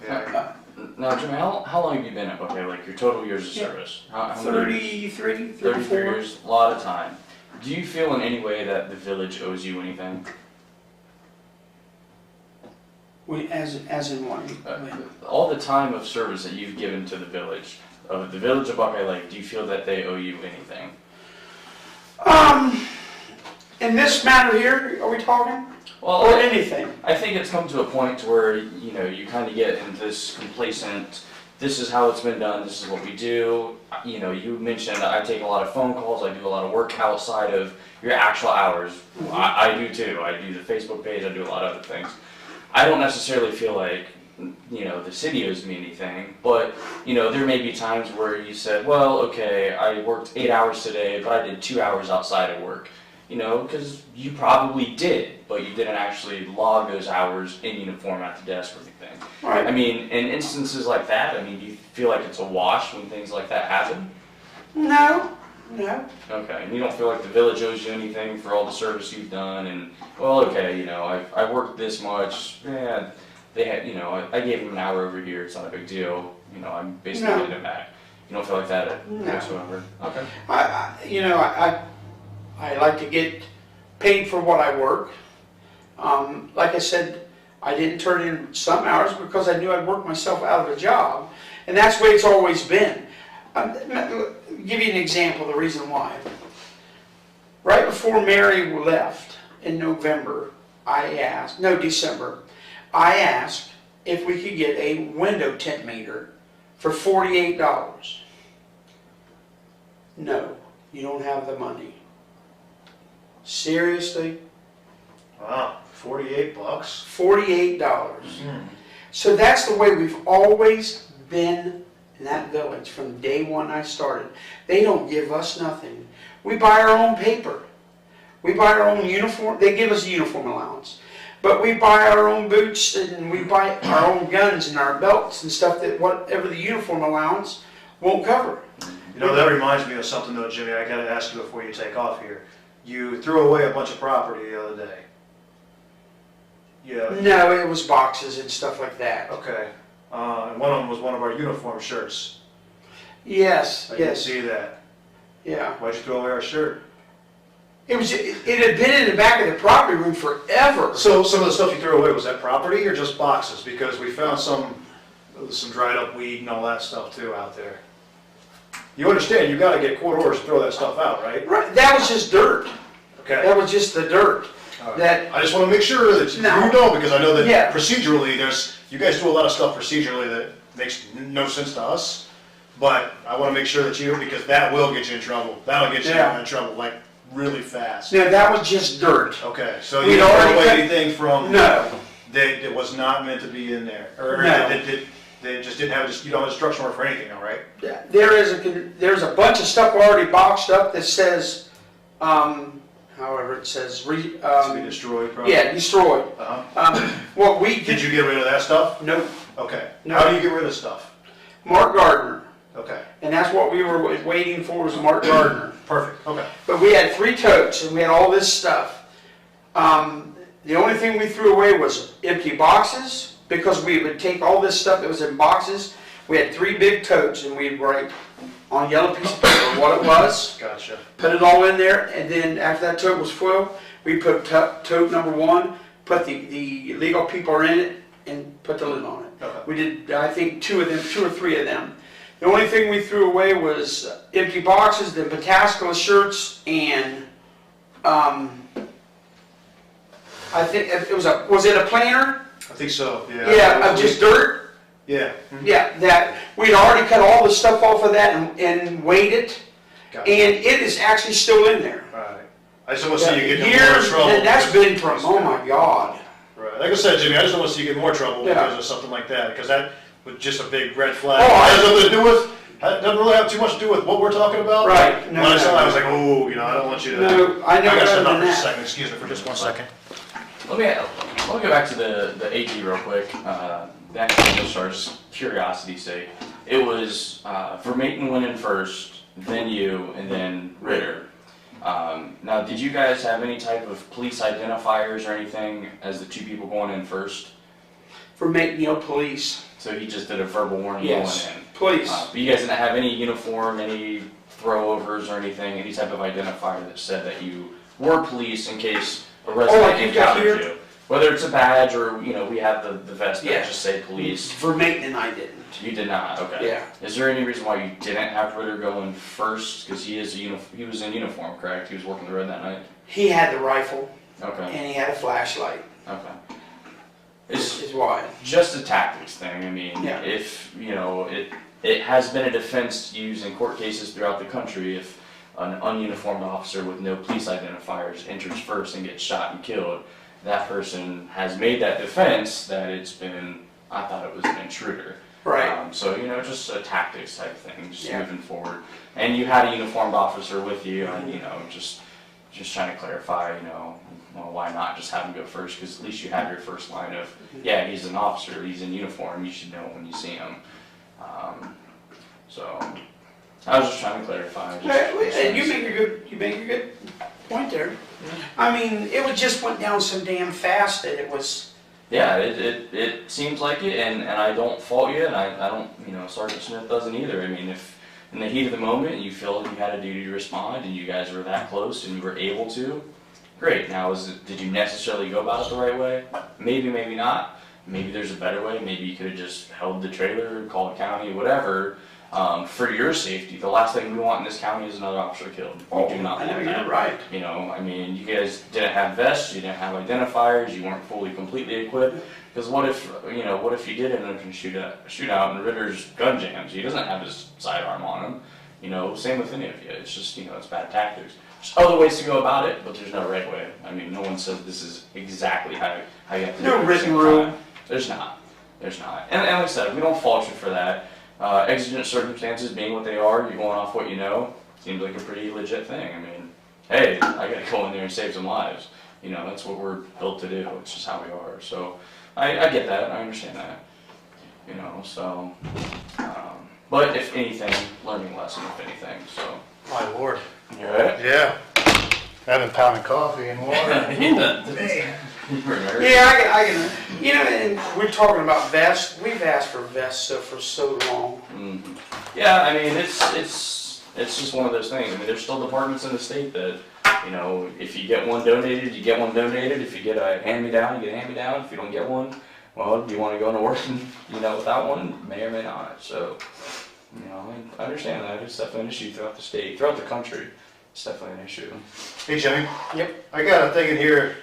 Yeah. Now, Jimmy, how long have you been at like your total years of service? How many 33, 34 34. years, a lot of time. Do you feel in any way that the village owes you anything? As in what? All the time of service that you've given to the village of Buckeye Lake, do you feel that they owe you anything? In this matter here, are we talking? Well, or anything? I think it's come to a point to where, you know, you kind of get into this complacent, this is how it's been done, this is what we do. You know, you mentioned I take a lot of phone calls, I do a lot of work outside of your actual hours. Mm-hmm. I do too. I do the Facebook page, I do a lot of other things. I don't necessarily feel like, you know, the city owes me anything, but, you know, there may be times where you said, well, okay, I worked 8 hours today, but I did 2 hours outside of work. You know, because you probably did, but you didn't actually log those hours in uniform at the desk or anything. Right. I mean, in instances like that, I mean, do you feel like it's a wash when things like that happen? No. Okay, and you don't feel like the village owes you anything for all the service you've done, and, well, okay, you know, I worked this much, yeah, they had, you know, I gave them an hour over here, it's not a big deal, you know, I'm basically getting it back. You don't feel like that whatsoever? Okay. I like to get paid for what I work. Like I said, I didn't turn in some hours because I knew I'd work myself out of a job. And that's the way it's always been. Give you an example, the reason why. Right before Mary left in November, December, I asked if we could get a window tint meter for $48. No, you don't have the money. Seriously? Wow, $48? $48. So that's the way we've always been in that village from day one I started. They don't give us nothing. We buy our own paper. We buy our own uniform. They give us a uniform allowance. But we buy our own boots and we buy our own guns and our belts and stuff that whatever the uniform allowance won't cover. You know, that reminds me of something though, Jimmy, I gotta ask you before you take off here. You threw away a bunch of property the other day. Yeah. No, it was boxes and stuff like that. Okay. And one of them was one of our uniform shirts. Yes, I didn't yes, see that. yeah. Why'd you throw away our shirt? It had been in the back of the property room forever. So some of the stuff you threw away, was that property or just boxes? Because we found some dried up weed and all that stuff too out there. You understand, you gotta get court orders to throw that stuff out, right? Right, that was just dirt. Okay. That was just the dirt. All right. That, I just wanna make sure that you No. know, because I know that Yeah. procedurally, you guys do a lot of stuff procedurally that makes no sense to us. But I wanna make sure that because that will get you in trouble. That'll get you Yeah. in trouble, like, really fast. no, that was just dirt. Okay, so We'd you didn't already throw away cut- anything from, No, that was not meant to be in there? Or No. they just didn't have, you don't have a instruction order for anything, all right? there's a bunch of stuff already boxed up that says, however it says, To be destroyed, probably? yeah, destroyed. Uh-huh. What we Did did, you get rid of that stuff? no, Okay. No. How do you get rid of stuff? Mark Gardner. Okay, And that's what we were waiting for, was Mark Gardner. perfect, okay. But we had 3 totes and we had all this stuff. The only thing we threw away was empty boxes, because we would take all this stuff that was in boxes. We had 3 big totes and we'd write on yellow piece of paper what it was, Gotcha. put it all in there, and then after that tote was full, we put tote number 1, put the legal people are in it, and put the lid on it. Okay. We did, I think, 2 or 3 of them. The only thing we threw away was empty boxes, the Pataskala shirts, and I think it was it a planter? I think so, yeah. Yeah, of just dirt. Yeah. Yeah, that we'd already cut all the stuff off of that and weighed it, Gotcha. and it is actually still in there. Right. I just don't want to see you get in more Years, trouble. that's been from, oh my God. Right, like I said, Jimmy, I just don't want to see you get in more trouble Yeah. because of something like that, because that was just a big red flag. Oh, It has nothing to do with, it doesn't really have too much to do with what we're talking about. Right. No, When I saw that, I was no. like, oh, I don't want you to. No, I know gotta better step than out for a that. second, excuse me for just 1 second. Let me go back to the AG real quick. That just starts curiosity's sake. It was Vermaeten went in first, then you, and then Ritter. Now, did you guys have any type of police identifiers or anything as the 2 people going in first? For making, police. So he just did a verbal warning Yes, going in. police. But you guys didn't have any uniform, any throwovers or anything, any type of identifier that said that you were police in case a resident like you got encountered here? you. Whether it's a badge or, we have the vest that Yeah. just say police. For making, I didn't. You did not, okay. Yeah. Is there any reason why you didn't have Ritter go in first? Because he was in uniform, correct? He was working the road that night? He had the rifle Okay, and he had a flashlight. okay. This It's is why. just a tactics thing. I mean, Yeah. if, it has been a defense used in court cases throughout the country if an ununiformed officer with no police identifiers enters first and gets shot and killed. That person has made that defense that I thought it was an intruder. Right. So, just a tactics type thing, just Yeah. moving forward. And you had a uniformed officer with you, and, just trying to clarify, well, why not just have him go first? Because at least you have your first line of, yeah, he's an officer, he's in uniform, you should know it when you see him. So, I was just trying to clarify. And you make a good point there. I mean, it just went down so damn fast that it was. Yeah, it seems like it, and I don't fault you, and I don't, Sergeant Smith doesn't either. I mean, if in the heat of the moment you feel you had a duty to respond and you guys were that close and you were able to, great. Now, did you necessarily go about it the right way? Maybe, maybe not. Maybe there's a better way. Maybe you could have just held the trailer, called the county, whatever. For your safety, the last thing we want in this county is another officer killed. We do not I know, want you're that. right. I mean, you guys didn't have vests, you didn't have identifiers, you weren't fully, completely equipped. Because what if you did end up in a shootout and Ritter's gun jams? He doesn't have his sidearm on him. Same with any of you. It's just, it's bad tactics. There's other ways to go about it, but there's no right way. I mean, no one says this is exactly how you have to do it. No at the written same rule. time. There's not. And like I said, we don't fault you for that. Exigent circumstances being what they are, you're going off what you know, seems like a pretty legit thing. I mean, hey, I gotta go in there and save some lives. That's what we're built to do. It's just how we are. So I get that. I understand that. So But if anything, learning lesson, if anything, so. My lord. You alright? Yeah. I've been pounding coffee and water. Man. Yeah, I can, you know, and we're talking about vests. We've asked for vests for so long. Mm-hmm. Yeah, I mean, it's just one of those things. I mean, there's still departments in the state that, you know, if you get one donated, you get one donated. If you get a hand-me-down, you get a hand-me-down. If you don't get one, well, do you want to go into work, you know, without one? May or may not. So, you know, I understand that. It's definitely an issue throughout the state, throughout the country. It's definitely an issue. Hey, Jimmy. Yep. I got a thing in here.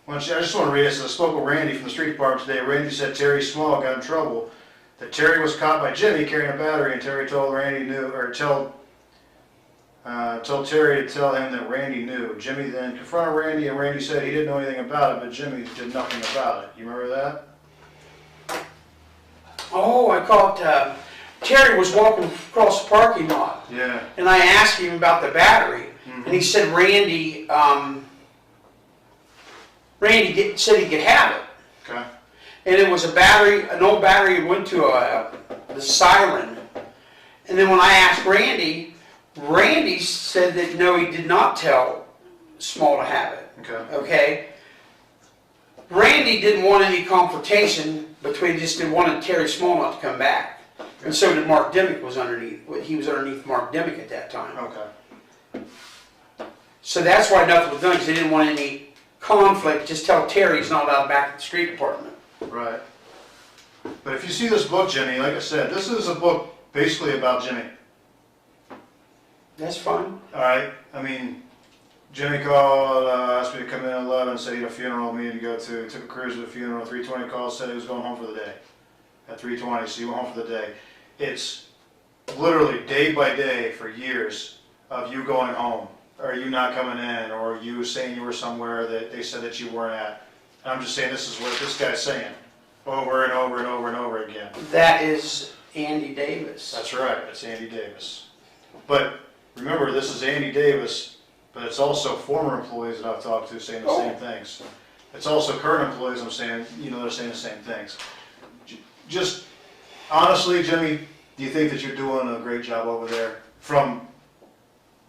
I just want to read this. I spoke with Randy from the street department today. Randy said Terry Small got in trouble. That Terry was caught by Jimmy carrying a battery, and Terry told Randy knew, or told Terry to tell him that Randy knew. Jimmy then confronted Randy, and Randy said he didn't know anything about it, but Jimmy did nothing about it. You remember that? Oh, I caught, Terry was walking across the parking lot. Yeah. And I asked him about the battery. Mm-hmm. And he said Randy said he could have it. Okay. And it was a battery, an old battery went to the siren. And then when I asked Randy, Randy said that no, he did not tell Small to have it. Okay. Okay? Randy didn't want any confrontation between, just didn't want Terry Small not to come back. And so did Mark Dimmick was underneath, he was underneath Mark Dimmick at that time. Okay. So that's why nothing was done, because they didn't want any conflict, just tell Terry he's not allowed back at the street department. Right. But if you see this book, Jimmy, like I said, this is a book basically about Jimmy. That's fine. All right. I mean, Jimmy called, asked me to come in at 11, said he had a funeral meeting to go to. Took a cruise to the funeral. 3:20 called, said he was going home for the day. At 3:20, so he went home for the day. It's literally day by day for years of you going home, or you not coming in, or you saying you were somewhere that they said that you weren't at. And I'm just saying this is what this guy's saying over and over and over and over again. That is Andy Davis. That's right, it's Andy Davis. But remember, this is Andy Davis, but it's also former employees that I've talked to saying the same things. It's also current employees I'm saying, you know, they're saying the same things. Just honestly, Jimmy, do you think that you're doing a great job over there from,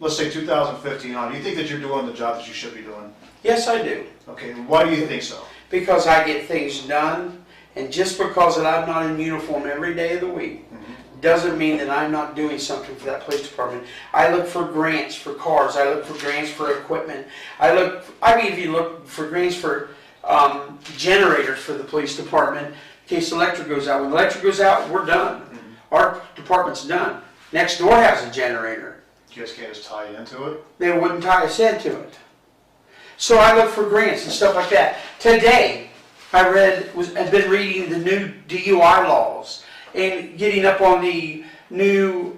let's say 2015 on? Do you think that you're doing the job that you should be doing? Yes, I do. Okay, why do you think so? Because I get things done, and just because that I'm not in uniform every day of the week, doesn't mean that I'm not doing something for that police department. I look for grants for cars. I look for grants for equipment. I even look for grants for generators for the police department in case the electric goes out. When the electric goes out, we're done. Our department's done. Next door has a generator. You guys can't just tie into it? They wouldn't tie us into it. So I look for grants and stuff like that. Today, I've been reading the new DUI laws and getting up on the new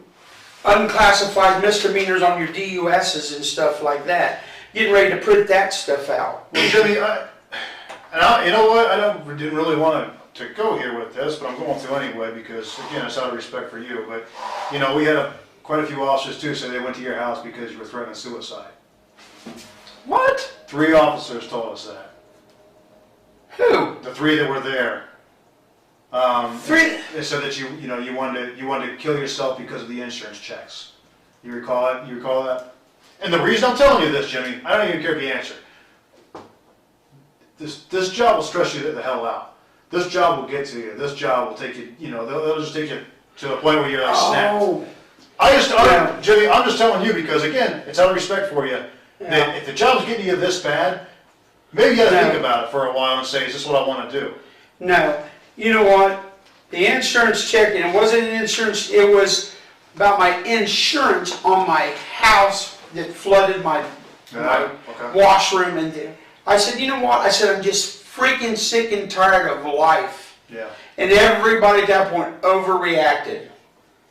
unclassified misdemeanors on your DUSs and stuff like that. Getting ready to put that stuff out. Well, Jimmy, you know what? Didn't really want to go here with this, but I'm going to anyway because, again, it's out of respect for you. But, you know, we had quite a few officers, too, say they went to your house because you were threatening suicide. What? 3 officers told us that. Who? The 3 that were there. 3? They said that you wanted to kill yourself because of the insurance checks. You recall it? You recall that? And the reason I'm telling you this, Jimmy, I don't even care if you answer. This job will stress you the hell out. This job will get to you. This job will take you. You know, they'll just take you to a point where you're like snapped. Jimmy, I'm just telling you because again, it's out of respect for you. Yeah. That if the job's getting you this bad, maybe you got to think about it for a while and say, is this what I want to do? No. You know what? The insurance check, and it wasn't an insurance, it was about my insurance on my house that flooded my washroom. And I said, you know what? I said, I'm just freaking sick and tired of life. Yeah. And everybody at that point overreacted.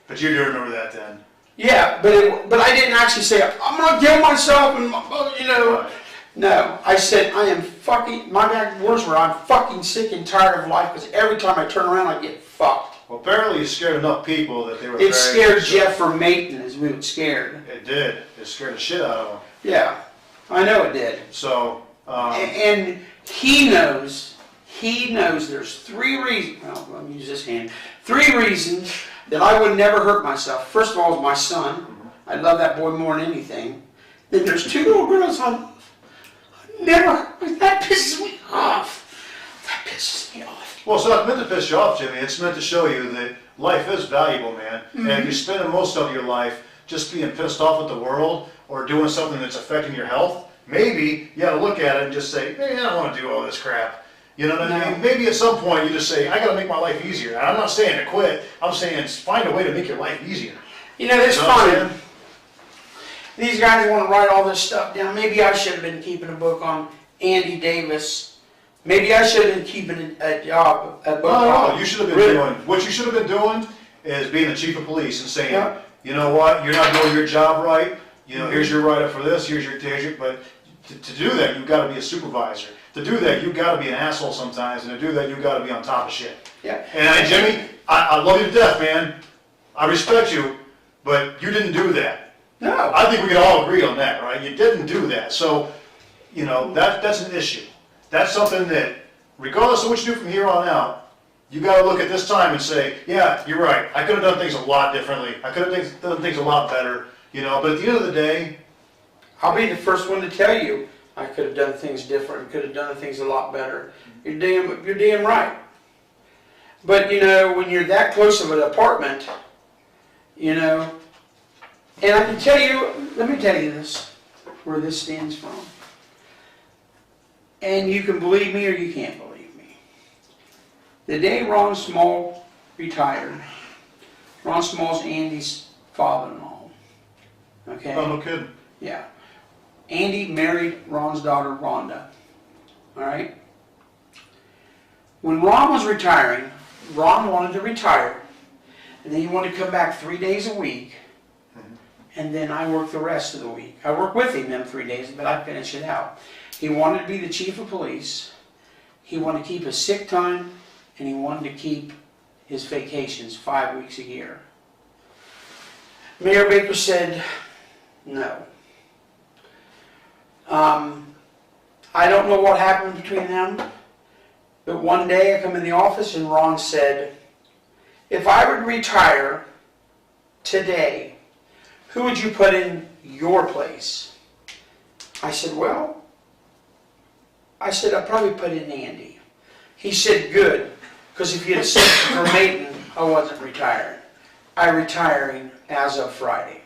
But you do remember that then? Yeah, but I didn't actually say, I'm going to kill myself and, you know. Right. No, I said, I am fucking, my exact words were, I'm fucking sick and tired of life because every time I turn around, I get fucked. Well, apparently you scared enough people that they were It scared Jeff from Maton is who it scared. It did. It scared the shit out of him. Yeah, I know it did. So, and he knows there's 3 reasons, well, let me use this hand, 3 reasons that I would never hurt myself. First of all, is my son. I love that boy more than anything. Then there's 2 little girls I love. Never. That pisses me off. That pisses me off. Well, it's not meant to piss you off, Jimmy. It's meant to show you that life is valuable, man. And if you're spending most of your life just being pissed off at the world or doing something that's affecting your health, maybe you gotta look at it and just say, hey, I don't want to do all this crap. You know what I mean? Maybe at some point you just say, I gotta make my life easier. And I'm not saying to quit. I'm saying find a way to make your life easier. You know, it's You know what I'm funny. saying? These guys want to write all this stuff down. Maybe I should have been keeping a book on Andy Davis. Maybe I should have been keeping a job. No, you should have been doing, what you should have been doing is being the chief of police and saying, you know what, you're not doing your job right. You know, here's your write-up for this, here's your, but to do that, you've got to be a supervisor. To do that, you've got to be an asshole sometimes, and to do that, you've got to be on top of shit. Yeah. And Jimmy, I love you to death, man. I respect you, but you didn't do that. No. I think we can all agree on that, right? You didn't do that. So, you know, that's an issue. That's something that, regardless of what you do from here on out, you got to look at this time and say, yeah, you're right. I could have done things a lot differently. I could have done things a lot better, you know, but at the end of the day, I'll be the first one to tell you I could have done things different, could have done things a lot better. You're damn right. But, you know, when you're that close of an apartment, you know, and I can tell you, let me tell you this, where this stands from. And you can believe me or you can't believe me. The day Ron Small retired, Ron Small's Andy's father-in-law. Okay? oh, no kidding. Yeah. Andy married Ron's daughter, Rhonda. Alright? When Ron was retiring, Ron wanted to retire, and then he wanted to come back 3 days a week, and then I worked the rest of the week. I worked with him them 3 days, but I finished it out. He wanted to be the chief of police, he wanted to keep his sick time, and he wanted to keep his vacations 5 weeks a year. Mayor Baker said, no. I don't know what happened between them, but one day I come in the office and Ron said, if I would retire today, who would you put in your place? I said, well, I'd probably put in Andy. He said, good, because if you had said for Maiden, I wasn't retiring. I'm retiring as of Friday.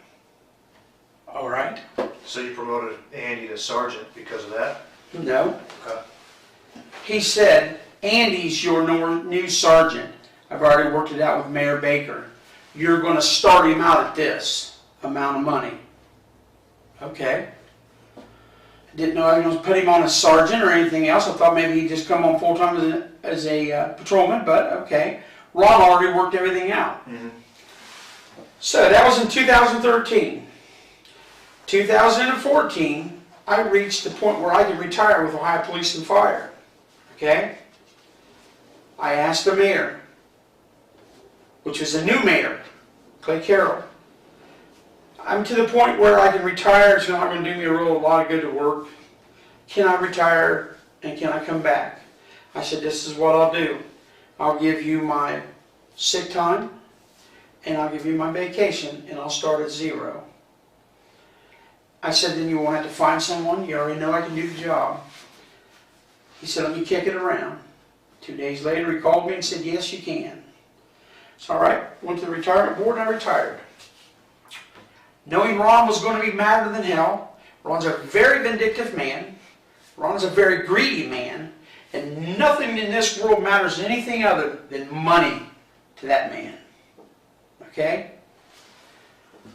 All right? So you promoted Andy to sergeant because of that? No. Okay. He said, Andy's your new sergeant. I've already worked it out with Mayor Baker. You're going to start him out at this amount of money. Okay. Didn't know I was going to put him on as sergeant or anything else. I thought maybe he'd just come on full-time as a patrolman, but okay. Ron already worked everything out. So that was in 2013. 2014, I reached the point where I could retire with Ohio Police and Fire. Okay? I asked the mayor, which was a new mayor, Clay Carroll. I'm to the point where I can retire. It's not going to do me a lot of good to work. Can I retire and can I come back? I said, this is what I'll do. I'll give you my sick time and I'll give you my vacation and I'll start at 0. I said, then you won't have to find someone. You already know I can do the job. He said, let me kick it around. 2 days later, he called me and said, yes, you can. So, all right, went to the retirement board and I retired. Knowing Ron was going to be madder than hell. Ron's a very vindictive man. Ron's a very greedy man. And nothing in this world matters anything other than money to that man. Okay?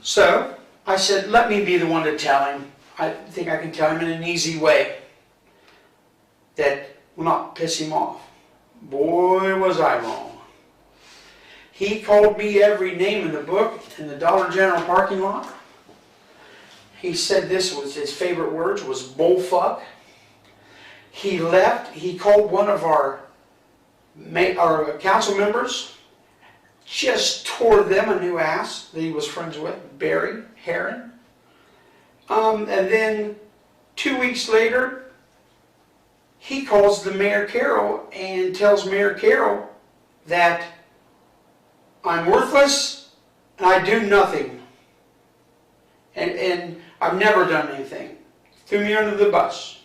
So, I said, let me be the one to tell him. I think I can tell him in an easy way that will not piss him off. Boy, was I wrong. He called me every name in the book in the Dollar General parking lot. He said this was his favorite words, was bullfuck. He left. He called one of our council members, just tore them a new ass that he was friends with, Barry Heron. And then 2 weeks later, he calls the Mayor Carroll and tells Mayor Carroll that I'm worthless, and I do nothing. And I've never done anything. Threw me under the bus.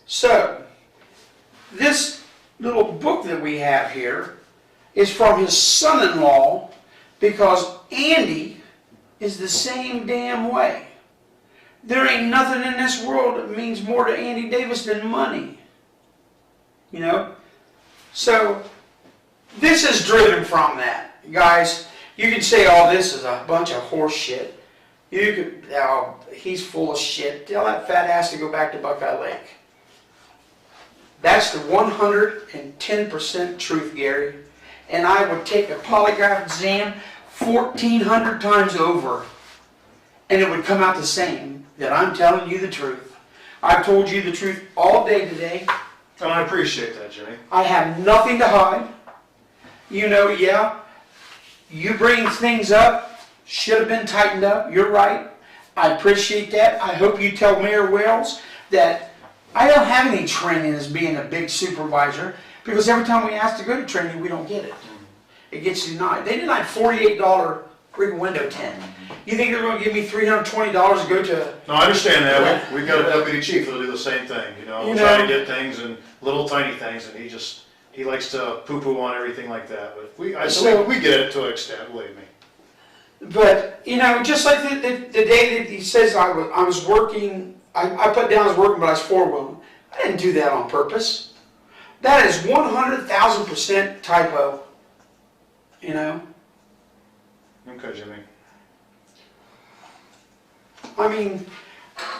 So, this little book that we have here is from his son-in-law, because Andy is the same damn way. There ain't nothing in this world that means more to Andy Davis than money. You know? So, this is driven from that. Guys, you can say, oh, this is a bunch of horse shit. You could, oh, he's full of shit. Tell that fat ass to go back to Buckeye Lake. That's the 110% truth, Gary. And I would take a polygraph exam 1,400 times over, and it would come out the same, that I'm telling you the truth. I've told you the truth all day today. And I appreciate that, Jimmy. I have nothing to hide. You know, yeah, you bring things up, should have been tightened up, you're right. I appreciate that. I hope you tell Mayor Wells that I don't have any training as being a big supervisor, because every time we ask to go to training, we don't get it. It gets denied. They denied $48 freaking window tint. You think they're going to give me $320 to go to... No, I understand that. We've got a deputy chief that'll do the same thing, you know, trying to get things and little tiny things, and he likes to poo-poo on everything like that. But we get it to an extent, believe me. But, you know, just like the day that he says I was working, I put down I was working, but I was four-wheeling. I didn't do that on purpose. That is 100,000% typo. You know? Okay, Jimmy. I mean,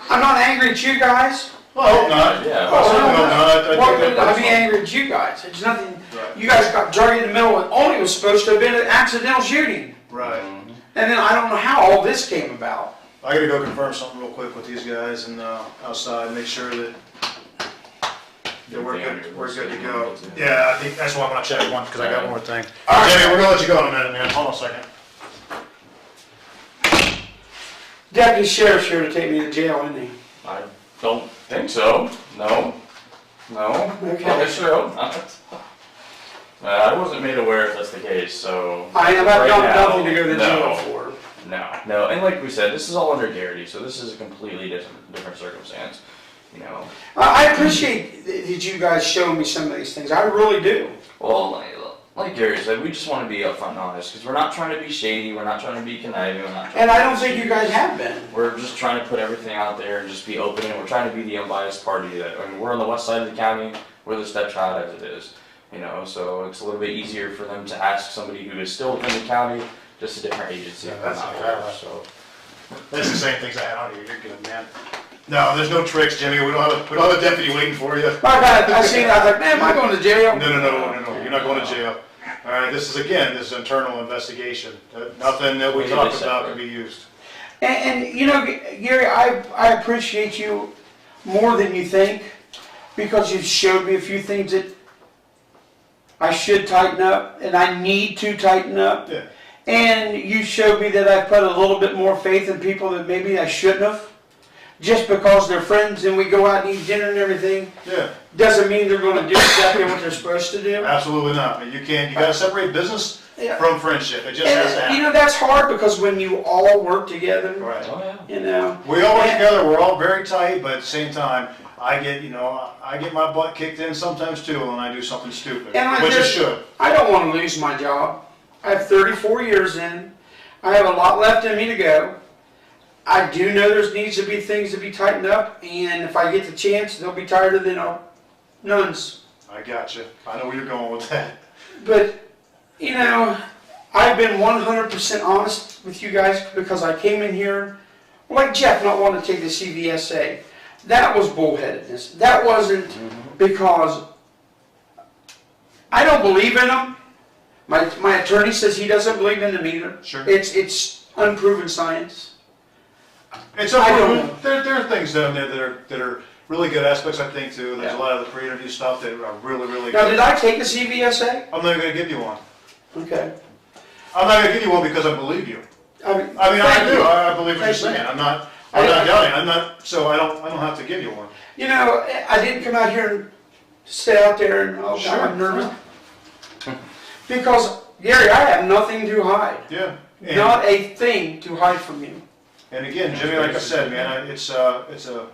I'm not angry at you guys. Well, I hope not. Yeah. I certainly hope not. Why would I be angry at you guys? It's nothing. Right. You guys got dragged in the middle and only was supposed to have been an accidental shooting. Right. And then I don't know how all this came about. I gotta go confirm something real quick with these guys and outside, make sure that we're good to go. Yeah, I think that's why I'm gonna check one, because I got one more thing. All right. Jimmy, we're gonna let you go in a minute, man. Hold on a second. Deputy Sheriff's here to take me to jail, isn't he? I don't think so. No. Okay. I sure hope not. I wasn't made aware if that's the case, so... I have right done now, nothing to go to jail no. for. No, and like we said, this is all under Garrity, so this is a completely different circumstance, you know. I appreciate that you guys show me some of these things. I really do. Well, like Gary said, we just want to be upfront and honest, because we're not trying to be shady, we're not trying to be conniving, we're not trying And to I be don't think you guys have been. We're just trying to put everything out there and just be open, and we're trying to be the unbiased party that, I mean, we're on the west side of the county, we're the stepchild as it is, you know, so it's a little bit easier for them to ask somebody who is still within the county, just a different agency. Yeah, that's not exactly ours, so. That's the same things I had on you. You're good, man. No, there's no tricks, Jimmy. We don't have a deputy waiting for you. I seen it, I was like, man, am I going to jail? No. You're not going to jail. All right, this is internal investigation. Nothing that we talk about can be used. And you know, Gary, I appreciate you more than you think, because you've showed me a few things that I should tighten up, and I need to tighten up. Yeah. And you showed me that I put a little bit more faith in people that maybe I shouldn't have. Just because they're friends and we go out and eat dinner and everything, Yeah. doesn't mean they're going to do exactly what they're supposed to do. Absolutely not. You gotta separate business Yeah. from friendship. It just has to And, happen. you know, that's hard because when you all work together, Right. Oh, yeah. you know. We all work And- together, we're all very tight, but at the same time, I get my butt kicked in sometimes too when I do something stupid, And which it should. I don't want to lose my job. I have 34 years in. I have a lot left in me to go. I do know there needs to be things to be tightened up, and if I get the chance, they'll be tighter than nuns. I got you. I know where you're going with that. But, you know, I've been 100% honest with you guys because I came in here, like Jeff not wanting to take the CVSA. That was bullheadedness. That wasn't because I don't believe in them. My attorney says he doesn't believe in them either. Sure. It's unproven science. It's I don't unproven. know. There are things down there that are really good aspects, I think, too. There's a lot of the pre-interview stuff that are really, really Now, good. did I take a CVSA? I'm not going to give you one. Okay. I'm not going to give you one because I believe you. I mean, I thank do. you. I believe what you're Thank you. saying. I'm not doubting. So I don't have to give you one. You know, I didn't come out here and stay out there and Sure. I'm nervous. Because Gary, I have nothing to hide. Yeah. Not a thing to hide from you. And again, Jimmy, like I said, man, it's a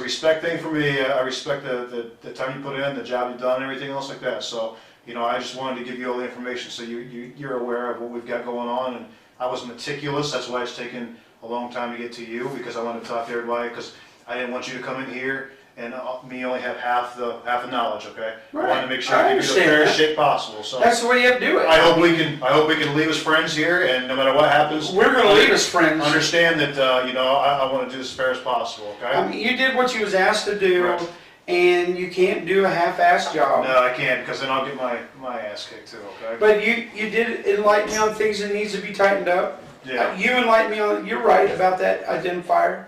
respect thing for me. I respect the time you put in, the job you've done, and everything else like that. So, I just wanted to give you all the information so you're aware of what we've got going on. And I was meticulous. That's why it's taken a long time to get to you, because I wanted to talk to everybody, because I didn't want you to come in here and me only have half the knowledge. Okay, Right. I wanted to make sure I give you the fairest shake possible. So That's the way you have to do it. I hope we can leave as friends here, and no matter what happens, We're going to leave as friends. understand that I want to do as fair as possible. Okay. I mean, you did what you was asked to do, Right. and you can't do a half-assed job. No, I can't, because then I'll get my ass kicked too. Okay. But you did enlighten me on things that needs to be tightened up. Yeah. You enlightened me on. You're right about that identifier.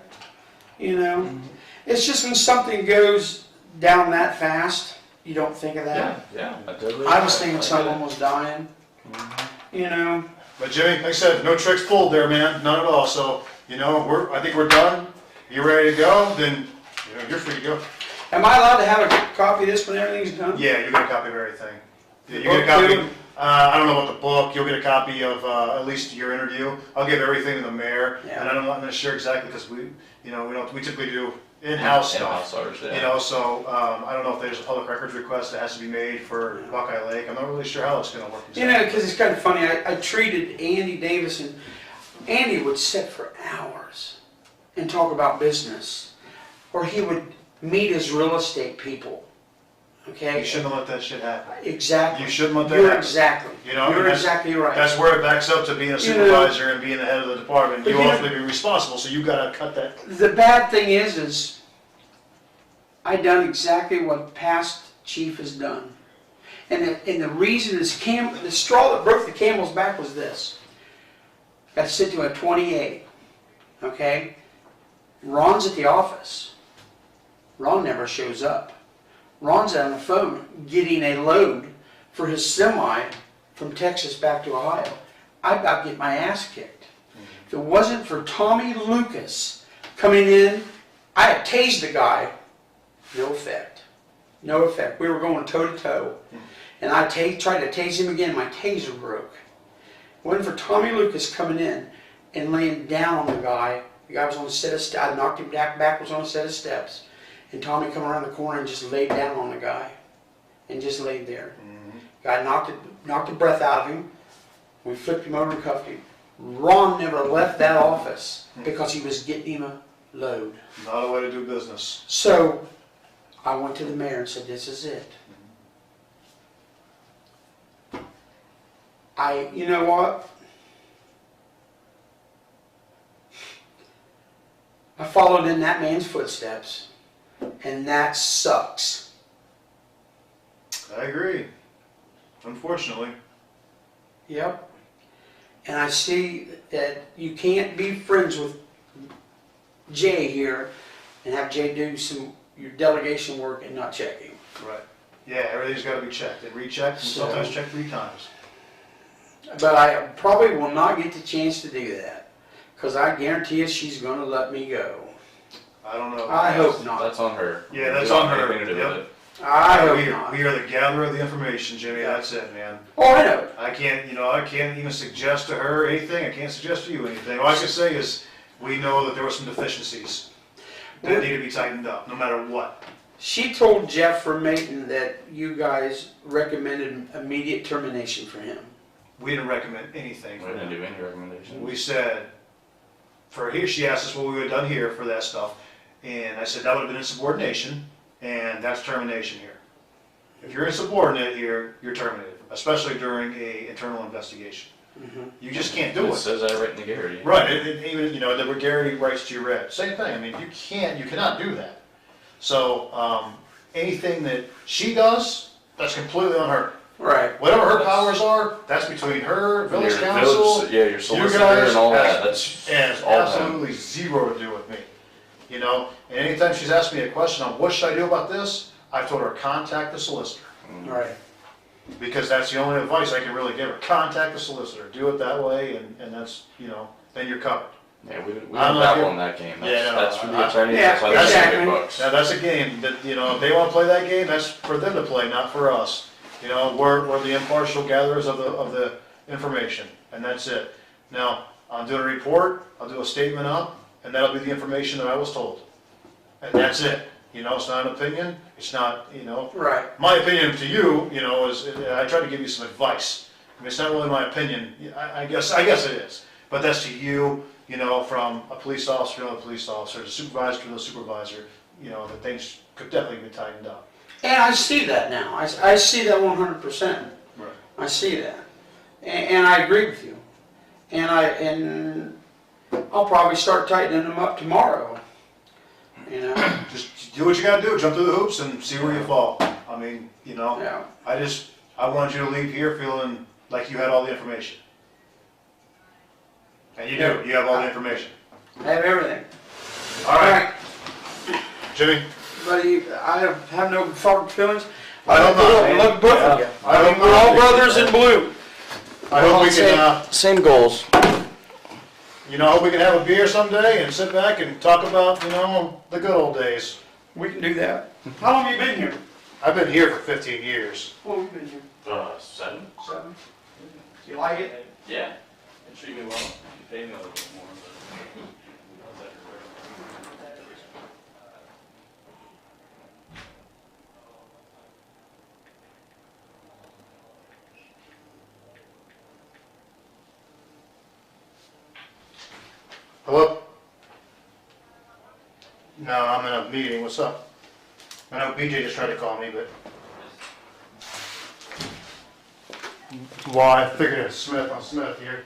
It's just when something goes down that fast, you don't think of that. Yeah, I totally. I was thinking someone was dying. But Jimmy, like I said, no tricks pulled there, man. None at all. So I think we're done. You ready to go? Then you're free to go. Am I allowed to have a copy of this when everything's done? Yeah, you get a copy of everything. Yeah, you Book get a copy. too? I don't know about the book. You'll get a copy of at least your interview. I'll give everything to the mayor, Yeah. and I'm not going to share exactly because we typically do in-house In-house stuff. ours, yeah. So I don't know if there's a public records request that has to be made for Buckeye Lake. I'm not really sure how it's going to work. Because it's kind of funny. I treated Andy Davis, and Andy would sit for hours and talk about business, or he would meet his real estate people. Okay. You shouldn't have let that shit happen. Exactly. You shouldn't let that You're happen. exactly. You're exactly right. That's where it backs up to being a supervisor and being the head of the department. But You you know- ultimately be responsible, so you got to cut that. The bad thing is I done exactly what past chief has done, and the reason is the straw that broke the camel's back was this. Got to sit to a 28. Okay. Ron's at the office. Ron never shows up. Ron's on the phone getting a load for his semi from Texas back to Ohio. I about to get my ass kicked. If it wasn't for Tommy Lucas coming in, I had tased the guy. No effect. No effect. We were going toe to toe. And I tried to tase him again. My taser broke. It wasn't for Tommy Lucas coming in and laying down on the guy. The guy was on a set of steps. I knocked him backwards on a set of steps. And Tommy come around the corner and just laid down on the guy. And just laid there. Guy knocked the breath out of him. We flipped him over and cuffed him. Ron never left that office because he was getting him a load. Not a way to do business. So I went to the mayor and said, this is it. You know what? I followed in that man's footsteps, and that sucks. I agree. Unfortunately. Yep. And I see that you can't be friends with Jay here and have Jay do your delegation work and not check him. Right. Yeah, everything's got to be checked and rechecked, and sometimes checked 3 times. But I probably will not get the chance to do that, because I guarantee you she's going to let me go. I don't know. I hope not. That's on her. Yeah, that's We don't on have her. anything to do Yep. with it. I hope not. We are the gatherer of the information, Jimmy. That's it, man. Oh, I know. I can't even suggest to her anything. I can't suggest to you anything. All I can say is we know that there were some deficiencies that need to be tightened up, no matter what. She told Jeff from Mayton that you guys recommended immediate termination for him. We didn't recommend anything. We didn't do any recommendations. We said, for here, she asked us what we would have done here for that stuff. And I said that would have been insubordination, and that's termination here. If you're insubordinate here, you're terminated, especially during an internal investigation. You just can't do it. It says that right in the Gary. Right, even, that where Gary writes to you read, same thing. I mean, you cannot do that. So, anything that she does, that's completely on her. Right. Whatever her powers are, that's between her, village Your council, your you solicitor guys, and all that. That's has all them. absolutely zero to do with me. And anytime she's asked me a question on what should I do about this, I've told her contact the solicitor. Right. Because that's the only advice I can really give her. Contact the solicitor. Do it that way, and that's, then you're covered. Yeah, we I'm don't not dabble here- in that game. That's, Yeah, no, that's for the I- attorneys. Yeah, that's why they're exactly. big bucks. Now, that's a game that, if they want to play that game, that's for them to play, not for us. You know, we're the impartial gatherers of the information, and that's it. Now, I'll do a report, I'll do a statement up, and that'll be the information that I was told. And that's it. You know, it's not an opinion, it's not, you know. Right. My opinion to you, you know, is, I try to give you some advice. I mean, it's not really my opinion, I guess it is. But that's to you, you know, from a police officer to another police officer, a supervisor to another supervisor, you know, that things could definitely be tightened up. And I see that now. I see that 100%. Right. I see that. And I agree with you. And I'll probably start tightening them up tomorrow. You know? Just do what you gotta do, jump through the hoops and see where you fall. I mean, you know, Yeah. I wanted you to leave here feeling like you had all the information. And you do, you have all the information. I have everything. All right, Jimmy, Buddy, I have no hard feelings. I hope not. Love both of you. I hope We're all not. brothers in blue. I hope we can, Same goals. you know, I hope we can have a beer someday and sit back and talk about, you know, the good old days. We can do that. How long have you been here? I've been here for 15 years. How long have you been here? 7. 7. You like it? Yeah. They treat me well. They pay me a little bit more. Hello? No, I'm in a meeting. What's up? I know BJ just tried to call me, but. Well, I figured it's Smith on Smith here.